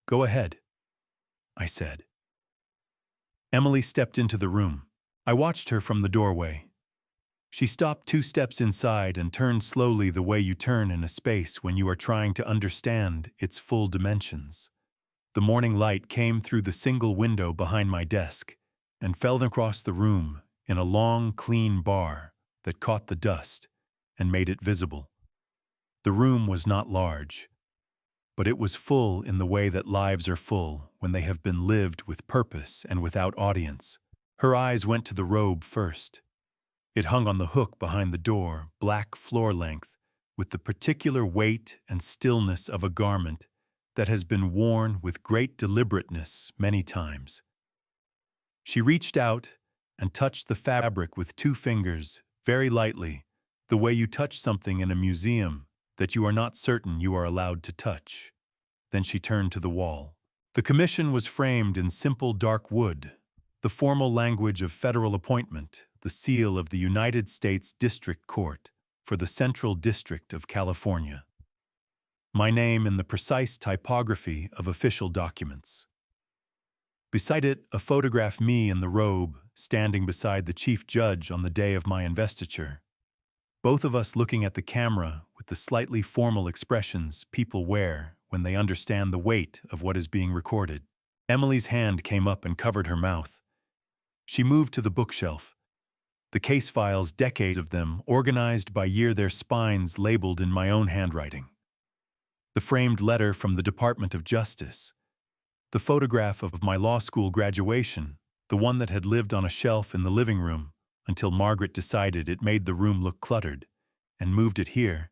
"Go ahead," I said. Emily stepped into the room. I watched her from the doorway. She stopped 2 steps inside and turned slowly the way you turn in a space when you are trying to understand its full dimensions. The morning light came through the single window behind my desk and fell across the room in a long, clean bar that caught the dust and made it visible. The room was not large, but it was full in the way that lives are full when they have been lived with purpose and without audience. Her eyes went to the robe first. It hung on the hook behind the door, black floor length, with the particular weight and stillness of a garment that has been worn with great deliberateness many times. She reached out and touched the fabric with 2 fingers, very lightly, the way you touch something in a museum that you are not certain you are allowed to touch. Then she turned to the wall. The commission was framed in simple dark wood, the formal language of federal appointment, the seal of the United States District Court for the Central District of California. My name in the precise typography of official documents. Beside it, a photograph me in the robe, standing beside the chief judge on the day of my investiture. Both of us looking at the camera with the slightly formal expressions people wear when they understand the weight of what is being recorded. Emily's hand came up and covered her mouth. She moved to the bookshelf. The case files, decades of them, organized by year, their spines labeled in my own handwriting. The framed letter from the Department of Justice. The photograph of my law school graduation, the one that had lived on a shelf in the living room until Margaret decided it made the room look cluttered, and moved it here,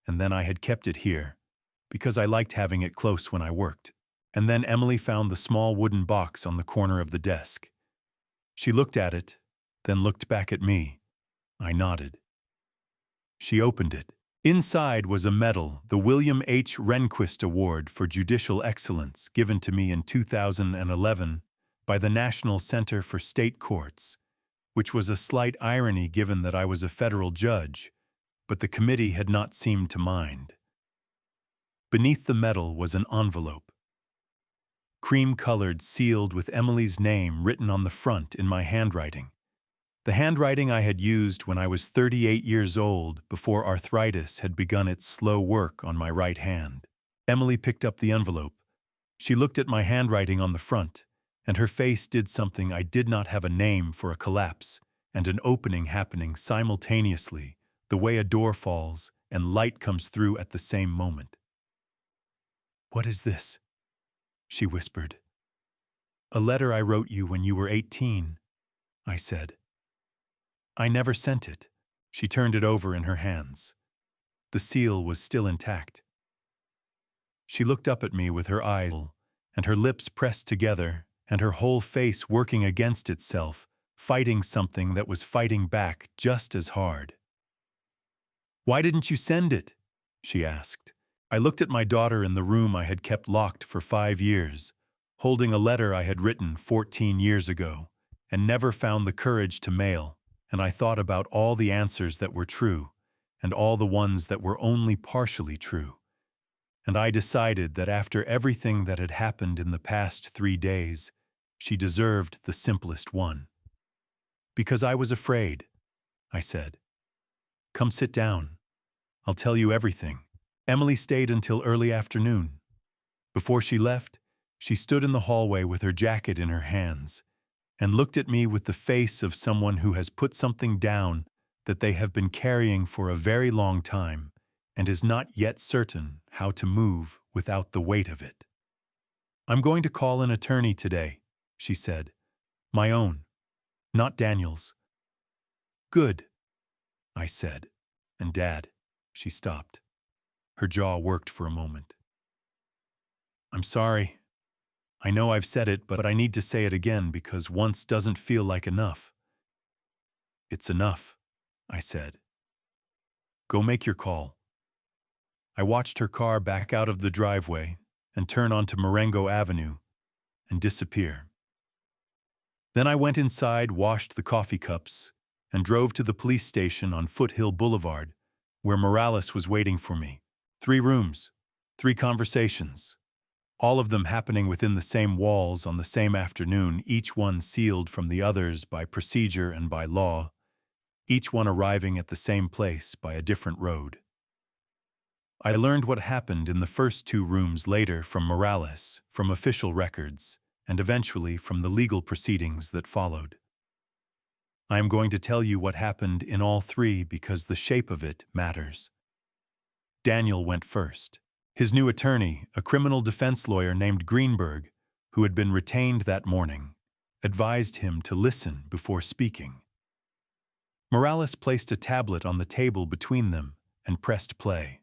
and then I had kept it here, because I liked having it close when I worked. And then Emily found the small wooden box on the corner of the desk. She looked at it, then looked back at me. I nodded. She opened it. Inside was a medal, the William H. Rehnquist Award for Judicial Excellence, given to me in 2011 by the National Center for State Courts, which was a slight irony given that I was a federal judge, but the committee had not seemed to mind. Beneath the medal was an envelope, cream-colored, sealed with Emily's name written on the front in my handwriting. The handwriting I had used when I was 38 years old, before arthritis had begun its slow work on my right hand. Emily picked up the envelope. She looked at my handwriting on the front, and her face did something I did not have a name for: a collapse and an opening happening simultaneously, the way a door falls and light comes through at the same moment. "What is this?" she whispered. "A letter I wrote you when you were 18, I said. "I never sent it." She turned it over in her hands. The seal was still intact. She looked up at me with her eyes, and her lips pressed together, and her whole face working against itself, fighting something that was fighting back just as hard. "Why didn't you send it?" she asked. I looked at my daughter in the room I had kept locked for 5 years, holding a letter I had written 14 years ago, and never found the courage to mail, and I thought about all the answers that were true, and all the ones that were only partially true. And I decided that after everything that had happened in the past 3 days, she deserved the simplest one. "Because I was afraid," I said. "Come sit down. I'll tell you everything." Emily stayed until early afternoon. Before she left, she stood in the hallway with her jacket in her hands and looked at me with the face of someone who has put something down that they have been carrying for a very long time and is not yet certain how to move without the weight of it. "I'm going to call an attorney today," she said. "My own, not Daniel's." "Good," I said. "And Dad," she stopped. Her jaw worked for a moment. "I'm sorry. I know I've said it, but I need to say it again because once doesn't feel like enough." "It's enough," I said. "Go make your call." I watched her car back out of the driveway and turn onto Marengo Avenue and disappear. Then I went inside, washed the coffee cups, and drove to the police station on Foothill Boulevard, where Morales was waiting for me. 3 rooms, 3 conversations, all of them happening within the same walls on the same afternoon, each one sealed from the others by procedure and by law, each one arriving at the same place by a different road. I learned what happened in the first 2 rooms later from Morales, from official records, and eventually from the legal proceedings that followed. I am going to tell you what happened in all 3 because the shape of it matters. Daniel went first. His new attorney, a criminal defense lawyer named Greenberg, who had been retained that morning, advised him to listen before speaking. Morales placed a tablet on the table between them and pressed play.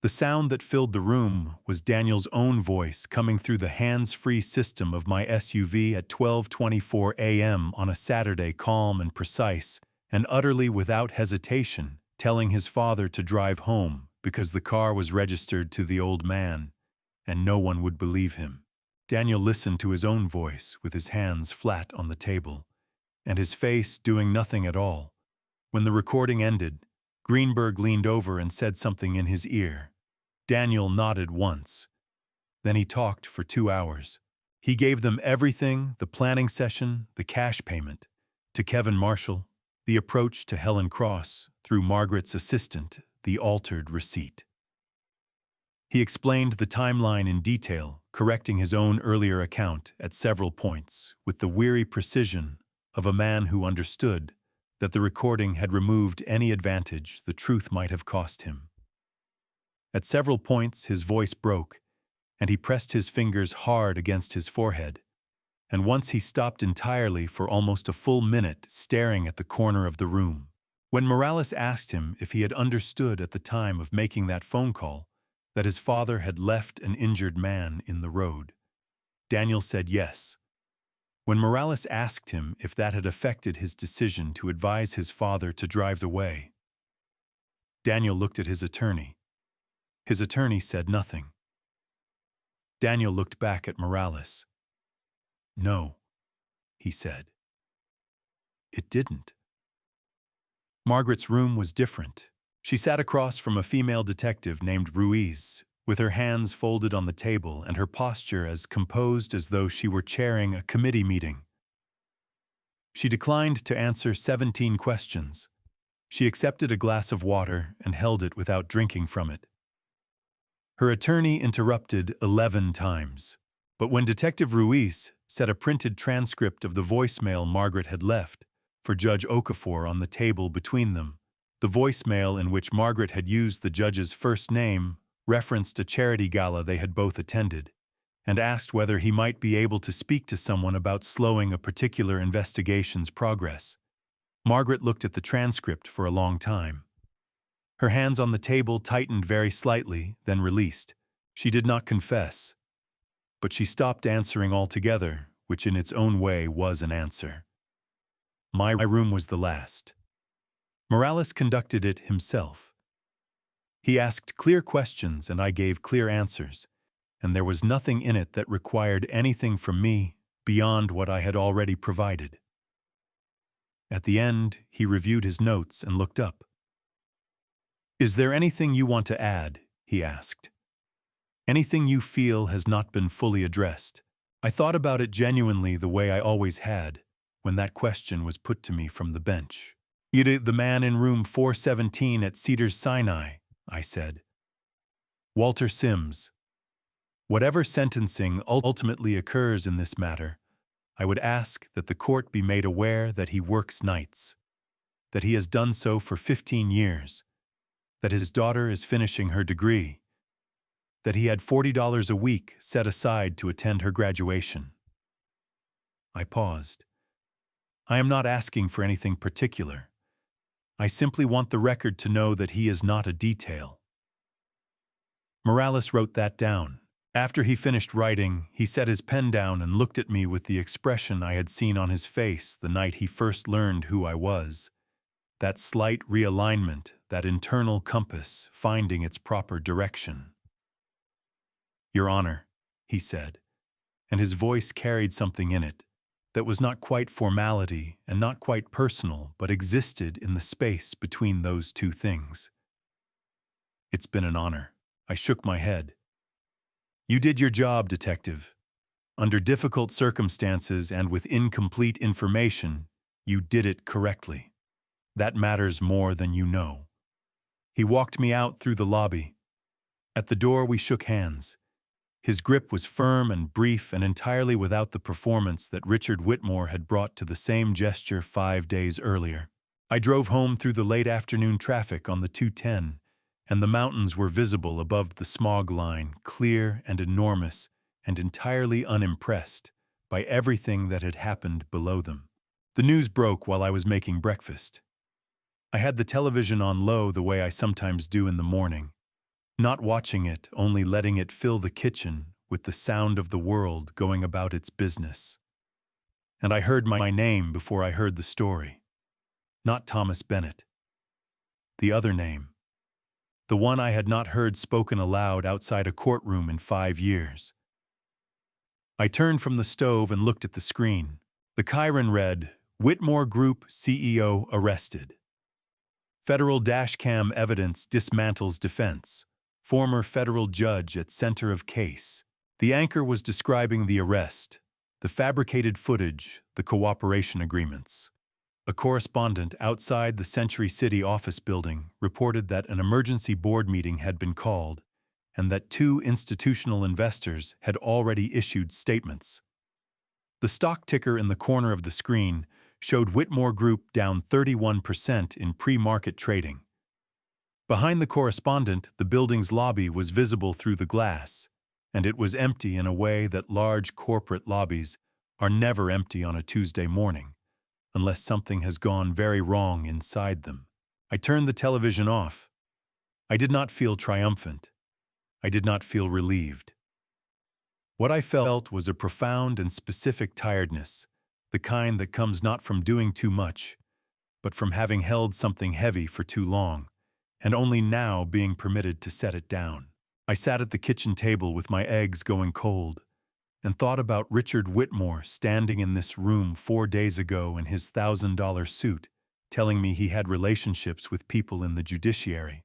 The sound that filled the room was Daniel's own voice coming through the hands-free system of my SUV at 12:24 a.m. on a Saturday, calm and precise, and utterly without hesitation, telling his father to drive home because the car was registered to the old man, and no one would believe him. Daniel listened to his own voice with his hands flat on the table, and his face doing nothing at all. When the recording ended, Greenberg leaned over and said something in his ear. Daniel nodded once. Then he talked for 2 hours. He gave them everything: the planning session, the cash payment, to Kevin Marshall, the approach to Helen Cross, through Margaret's assistant, the altered receipt. He explained the timeline in detail, correcting his own earlier account at several points, with the weary precision of a man who understood that the recording had removed any advantage the truth might have cost him. At several points his voice broke, and he pressed his fingers hard against his forehead, and once he stopped entirely for almost a full minute, staring at the corner of the room. When Morales asked him if he had understood at the time of making that phone call that his father had left an injured man in the road, Daniel said yes. When Morales asked him if that had affected his decision to advise his father to drive away, Daniel looked at his attorney. His attorney said nothing. Daniel looked back at Morales. "No," he said. "It didn't." Margaret's room was different. She sat across from a female detective named Ruiz, with her hands folded on the table and her posture as composed as though she were chairing a committee meeting. She declined to answer 17 questions. She accepted a glass of water and held it without drinking from it. Her attorney interrupted 11 times, but when Detective Ruiz set a printed transcript of the voicemail Margaret had left for Judge Okafor on the table between them, the voicemail in which Margaret had used the judge's first name, referenced a charity gala they had both attended, and asked whether he might be able to speak to someone about slowing a particular investigation's progress. Margaret looked at the transcript for a long time. Her hands on the table tightened very slightly, then released. She did not confess, but she stopped answering altogether, which in its own way was an answer. My room was the last. Morales conducted it himself. He asked clear questions and I gave clear answers, and there was nothing in it that required anything from me beyond what I had already provided. At the end, he reviewed his notes and looked up. "Is there anything you want to add?" he asked. "Anything you feel has not been fully addressed?" I thought about it genuinely the way I always had when that question was put to me from the bench. "The man in room 417 at Cedars-Sinai," I said. "Walter Sims. Whatever sentencing ultimately occurs in this matter, I would ask that the court be made aware that he works nights, that he has done so for 15 years, that his daughter is finishing her degree, that he had $40 a week set aside to attend her graduation." I paused. I am not asking for anything particular. I simply want the record to know that he is not a detail. Morales wrote that down. After he finished writing, he set his pen down and looked at me with the expression I had seen on his face the night he first learned who I was. That slight realignment, that internal compass finding its proper direction. "Your Honor," he said, and his voice carried something in it that was not quite formality and not quite personal, but existed in the space between those two things. "It's been an honor." I shook my head. "You did your job, Detective. Under difficult circumstances and with incomplete information, you did it correctly. That matters more than you know." He walked me out through the lobby. At the door we shook hands. His grip was firm and brief and entirely without the performance that Richard Whitmore had brought to the same gesture 5 days earlier. I drove home through the late afternoon traffic on the 210, and the mountains were visible above the smog line, clear and enormous and entirely unimpressed by everything that had happened below them. The news broke while I was making breakfast. I had the television on low the way I sometimes do in the morning, not watching it, only letting it fill the kitchen with the sound of the world going about its business. And I heard my name before I heard the story. Not Thomas Bennett. The other name. The one I had not heard spoken aloud outside a courtroom in 5 years. I turned from the stove and looked at the screen. The Chiron read, "Whitmore Group CEO arrested. Federal dashcam evidence dismantles defense. Former federal judge at center of case." The anchor was describing the arrest, the fabricated footage, the cooperation agreements. A correspondent outside the Century City office building reported that an emergency board meeting had been called and that 2 institutional investors had already issued statements. The stock ticker in the corner of the screen showed Whitmore Group down 31% in pre-market trading. Behind the correspondent, the building's lobby was visible through the glass, and it was empty in a way that large corporate lobbies are never empty on a Tuesday morning, unless something has gone very wrong inside them. I turned the television off. I did not feel triumphant. I did not feel relieved. What I felt was a profound and specific tiredness, the kind that comes not from doing too much, but from having held something heavy for too long, and only now being permitted to set it down. I sat at the kitchen table with my eggs going cold, and thought about Richard Whitmore standing in this room 4 days ago in his $1,000 suit, telling me he had relationships with people in the judiciary.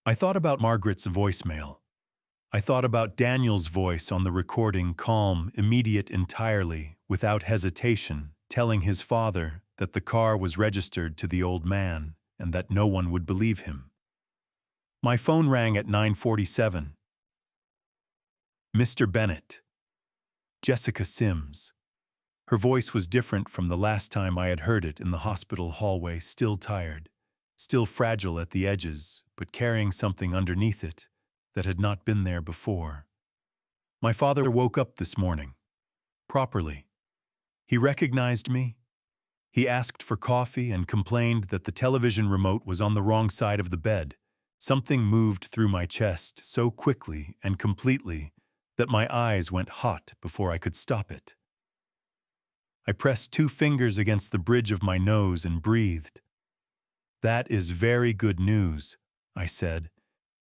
I thought about Margaret's voicemail. I thought about Daniel's voice on the recording, calm, immediate entirely, without hesitation, telling his father that the car was registered to the old man and that no one would believe him. My phone rang at 9:47. Mr. Bennett. Jessica Sims. Her voice was different from the last time I had heard it in the hospital hallway, still tired, still fragile at the edges, but carrying something underneath it that had not been there before. My father woke up this morning. Properly. He recognized me. He asked for coffee and complained that the television remote was on the wrong side of the bed. Something moved through my chest so quickly and completely that my eyes went hot before I could stop it. I pressed 2 fingers against the bridge of my nose and breathed. "That is very good news," I said,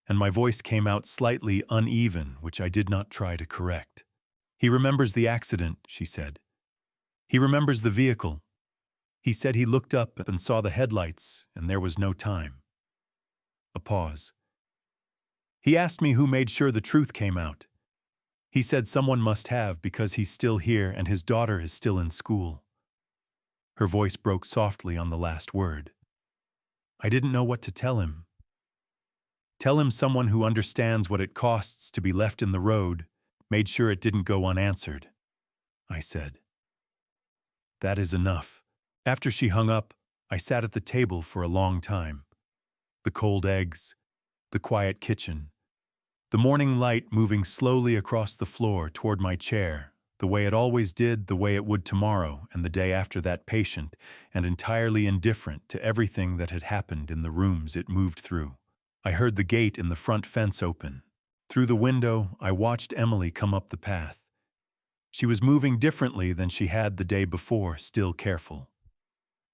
and my voice came out slightly uneven, which I did not try to correct. "He remembers the accident," she said. "He remembers the vehicle. He said he looked up and saw the headlights, and there was no time." A pause. "He asked me who made sure the truth came out. He said someone must have because he's still here and his daughter is still in school." Her voice broke softly on the last word. I didn't know what to tell him. Tell him someone who understands what it costs to be left in the road made sure it didn't go unanswered, I said. That is enough. After she hung up, I sat at the table for a long time. The cold eggs, the quiet kitchen, the morning light moving slowly across the floor toward my chair, the way it always did, the way it would tomorrow and the day after that, patient and entirely indifferent to everything that had happened in the rooms it moved through. I heard the gate in the front fence open. Through the window, I watched Emily come up the path. She was moving differently than she had the day before, still careful.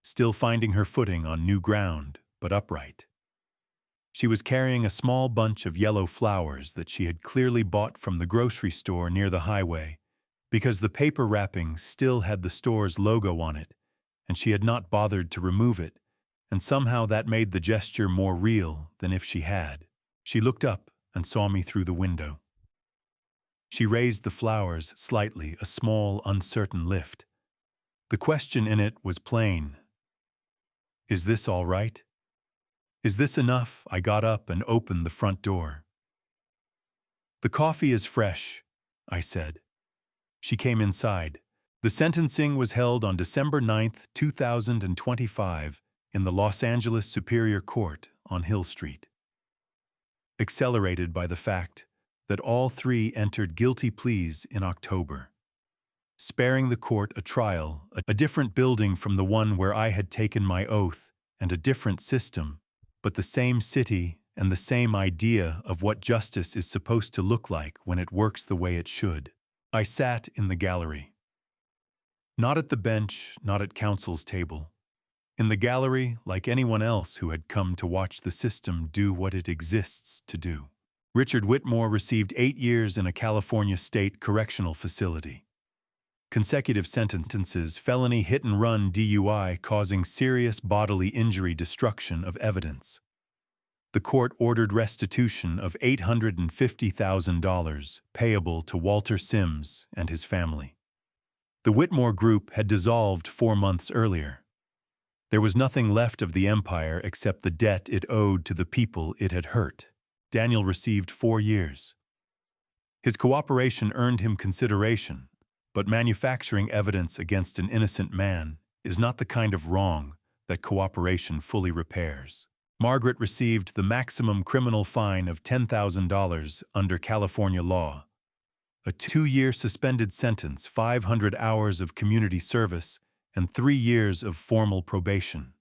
Still finding her footing on new ground, but upright. She was carrying a small bunch of yellow flowers that she had clearly bought from the grocery store near the highway, because the paper wrapping still had the store's logo on it, and she had not bothered to remove it, and somehow that made the gesture more real than if she had. She looked up and saw me through the window. She raised the flowers slightly, a small, uncertain lift. The question in it was plain. Is this all right? Is this enough? I got up and opened the front door. The coffee is fresh, I said. She came inside. The sentencing was held on December 9th, 2025, in the Los Angeles Superior Court on Hill Street. Accelerated by the fact that all three entered guilty pleas in October, sparing the court a trial, a different building from the one where I had taken my oath, and a different system, but the same city and the same idea of what justice is supposed to look like when it works the way it should. I sat in the gallery. Not at the bench, not at counsel's table. In the gallery, like anyone else who had come to watch the system do what it exists to do. Richard Whitmore received 8 years in a California state correctional facility. Consecutive sentences, felony hit-and-run DUI causing serious bodily injury, destruction of evidence. The court ordered restitution of $850,000 payable to Walter Sims and his family. The Whitmore Group had dissolved 4 months earlier. There was nothing left of the empire except the debt it owed to the people it had hurt. Daniel received 4 years. His cooperation earned him consideration, but manufacturing evidence against an innocent man is not the kind of wrong that cooperation fully repairs. Margaret received the maximum criminal fine of $10,000 under California law, a 2-year suspended sentence, 500 hours of community service, and 3 years of formal probation.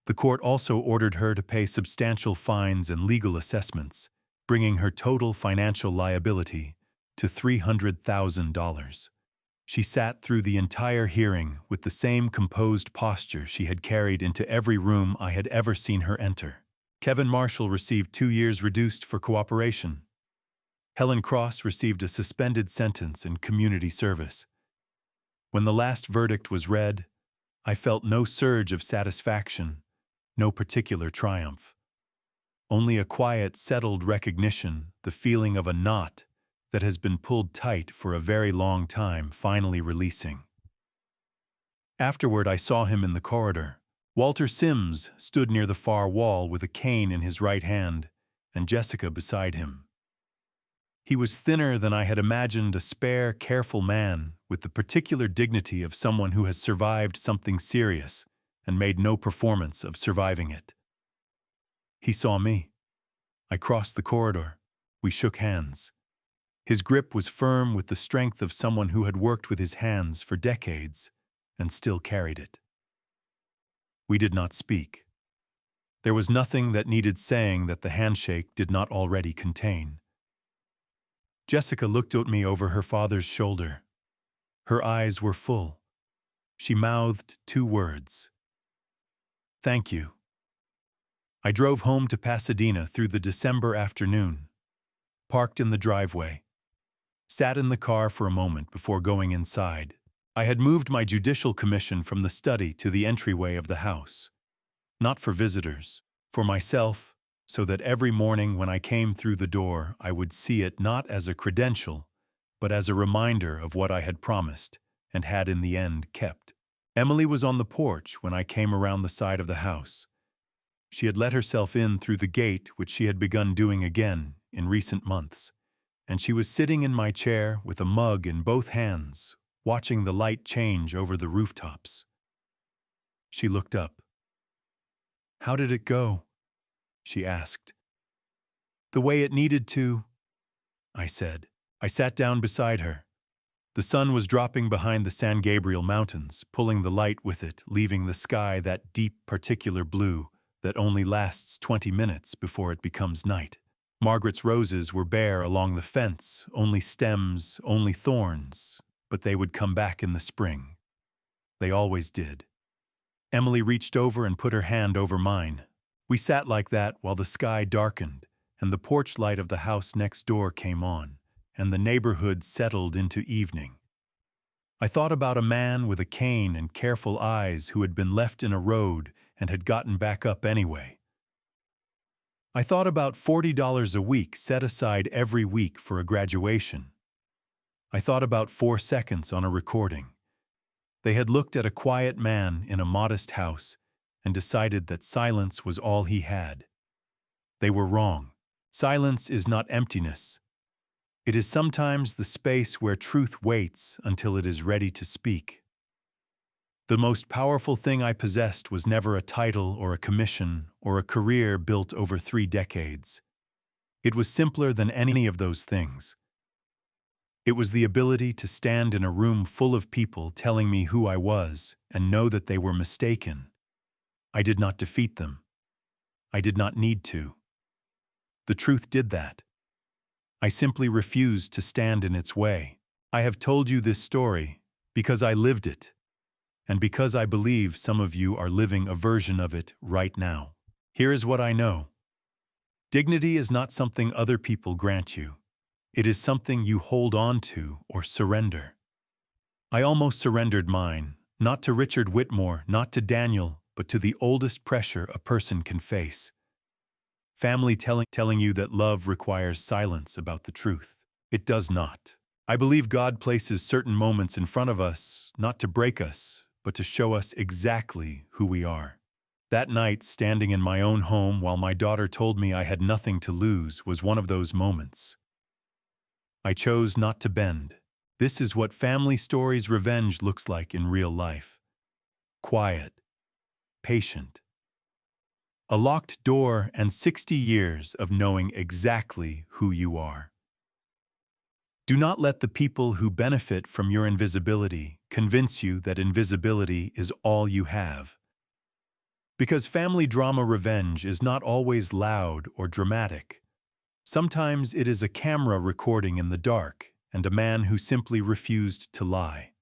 The court also ordered her to pay substantial fines and legal assessments, bringing her total financial liability to $300,000. She sat through the entire hearing with the same composed posture she had carried into every room I had ever seen her enter. Kevin Marshall received 2 years reduced for cooperation. Helen Cross received a suspended sentence in community service. When the last verdict was read, I felt no surge of satisfaction, no particular triumph. Only a quiet, settled recognition, the feeling of a knot that has been pulled tight for a very long time finally releasing. Afterward, I saw him in the corridor. Walter Sims stood near the far wall with a cane in his right hand and Jessica beside him. He was thinner than I had imagined, a spare, careful man with the particular dignity of someone who has survived something serious and made no performance of surviving it. He saw me. I crossed the corridor. We shook hands. His grip was firm with the strength of someone who had worked with his hands for decades and still carried it. We did not speak. There was nothing that needed saying that the handshake did not already contain. Jessica looked at me over her father's shoulder. Her eyes were full. She mouthed 2 words. "Thank you." I drove home to Pasadena through the December afternoon, parked in the driveway, sat in the car for a moment before going inside. I had moved my judicial commission from the study to the entryway of the house. Not for visitors, for myself, so that every morning when I came through the door I would see it not as a credential, but as a reminder of what I had promised and had in the end kept. Emily was on the porch when I came around the side of the house. She had let herself in through the gate, which she had begun doing again in recent months, and she was sitting in my chair with a mug in both hands, watching the light change over the rooftops. She looked up. "How did it go?" she asked. "The way it needed to," I said. I sat down beside her. The sun was dropping behind the San Gabriel Mountains, pulling the light with it, leaving the sky that deep, particular blue that only lasts 20 minutes before it becomes night. Margaret's roses were bare along the fence, only stems, only thorns, but they would come back in the spring. They always did. Emily reached over and put her hand over mine. We sat like that while the sky darkened and the porch light of the house next door came on, and the neighborhood settled into evening. I thought about a man with a cane and careful eyes who had been left in a road and had gotten back up anyway. I thought about $40 a week set aside every week for a graduation. I thought about 4 seconds on a recording. They had looked at a quiet man in a modest house and decided that silence was all he had. They were wrong. Silence is not emptiness. It is sometimes the space where truth waits until it is ready to speak. The most powerful thing I possessed was never a title or a commission or a career built over 3 decades. It was simpler than any of those things. It was the ability to stand in a room full of people telling me who I was and know that they were mistaken. I did not defeat them. I did not need to. The truth did that. I simply refused to stand in its way. I have told you this story because I lived it, and because I believe some of you are living a version of it right now. Here is what I know. Dignity is not something other people grant you. It is something you hold on to or surrender. I almost surrendered mine, not to Richard Whitmore, not to Daniel, but to the oldest pressure a person can face. Family telling you that love requires silence about the truth. It does not. I believe God places certain moments in front of us, not to break us, but to show us exactly who we are. That night, standing in my own home while my daughter told me I had nothing to lose, was one of those moments. I chose not to bend. This is what family stories revenge looks like in real life. Quiet, patient. A locked door and 60 years of knowing exactly who you are. Do not let the people who benefit from your invisibility convince you that invisibility is all you have. Because family drama revenge is not always loud or dramatic. Sometimes it is a camera recording in the dark and a man who simply refused to lie.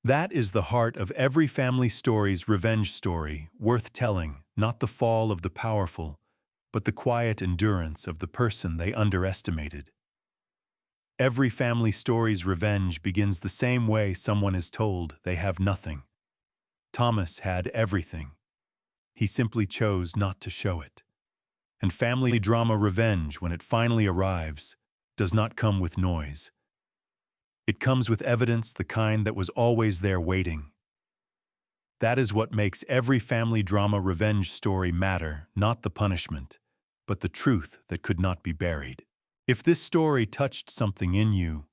That is the heart of every family story's revenge story, worth telling, not the fall of the powerful, but the quiet endurance of the person they underestimated. Every family story's revenge begins the same way someone is told they have nothing. Thomas had everything. He simply chose not to show it. And family drama revenge, when it finally arrives, does not come with noise. It comes with evidence, the kind that was always there waiting. That is what makes every family drama revenge story matter, not the punishment, but the truth that could not be buried. If this story touched something in you,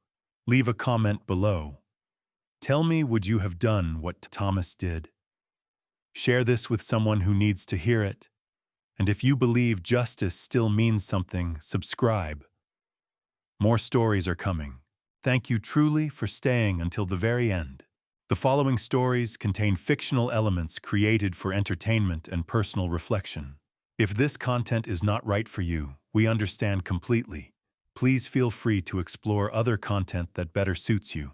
leave a comment below. Tell me, would you have done what Thomas did? Share this with someone who needs to hear it. And if you believe justice still means something, subscribe. More stories are coming. Thank you truly for staying until the very end. The following stories contain fictional elements created for entertainment and personal reflection. If this content is not right for you, we understand completely. Please feel free to explore other content that better suits you.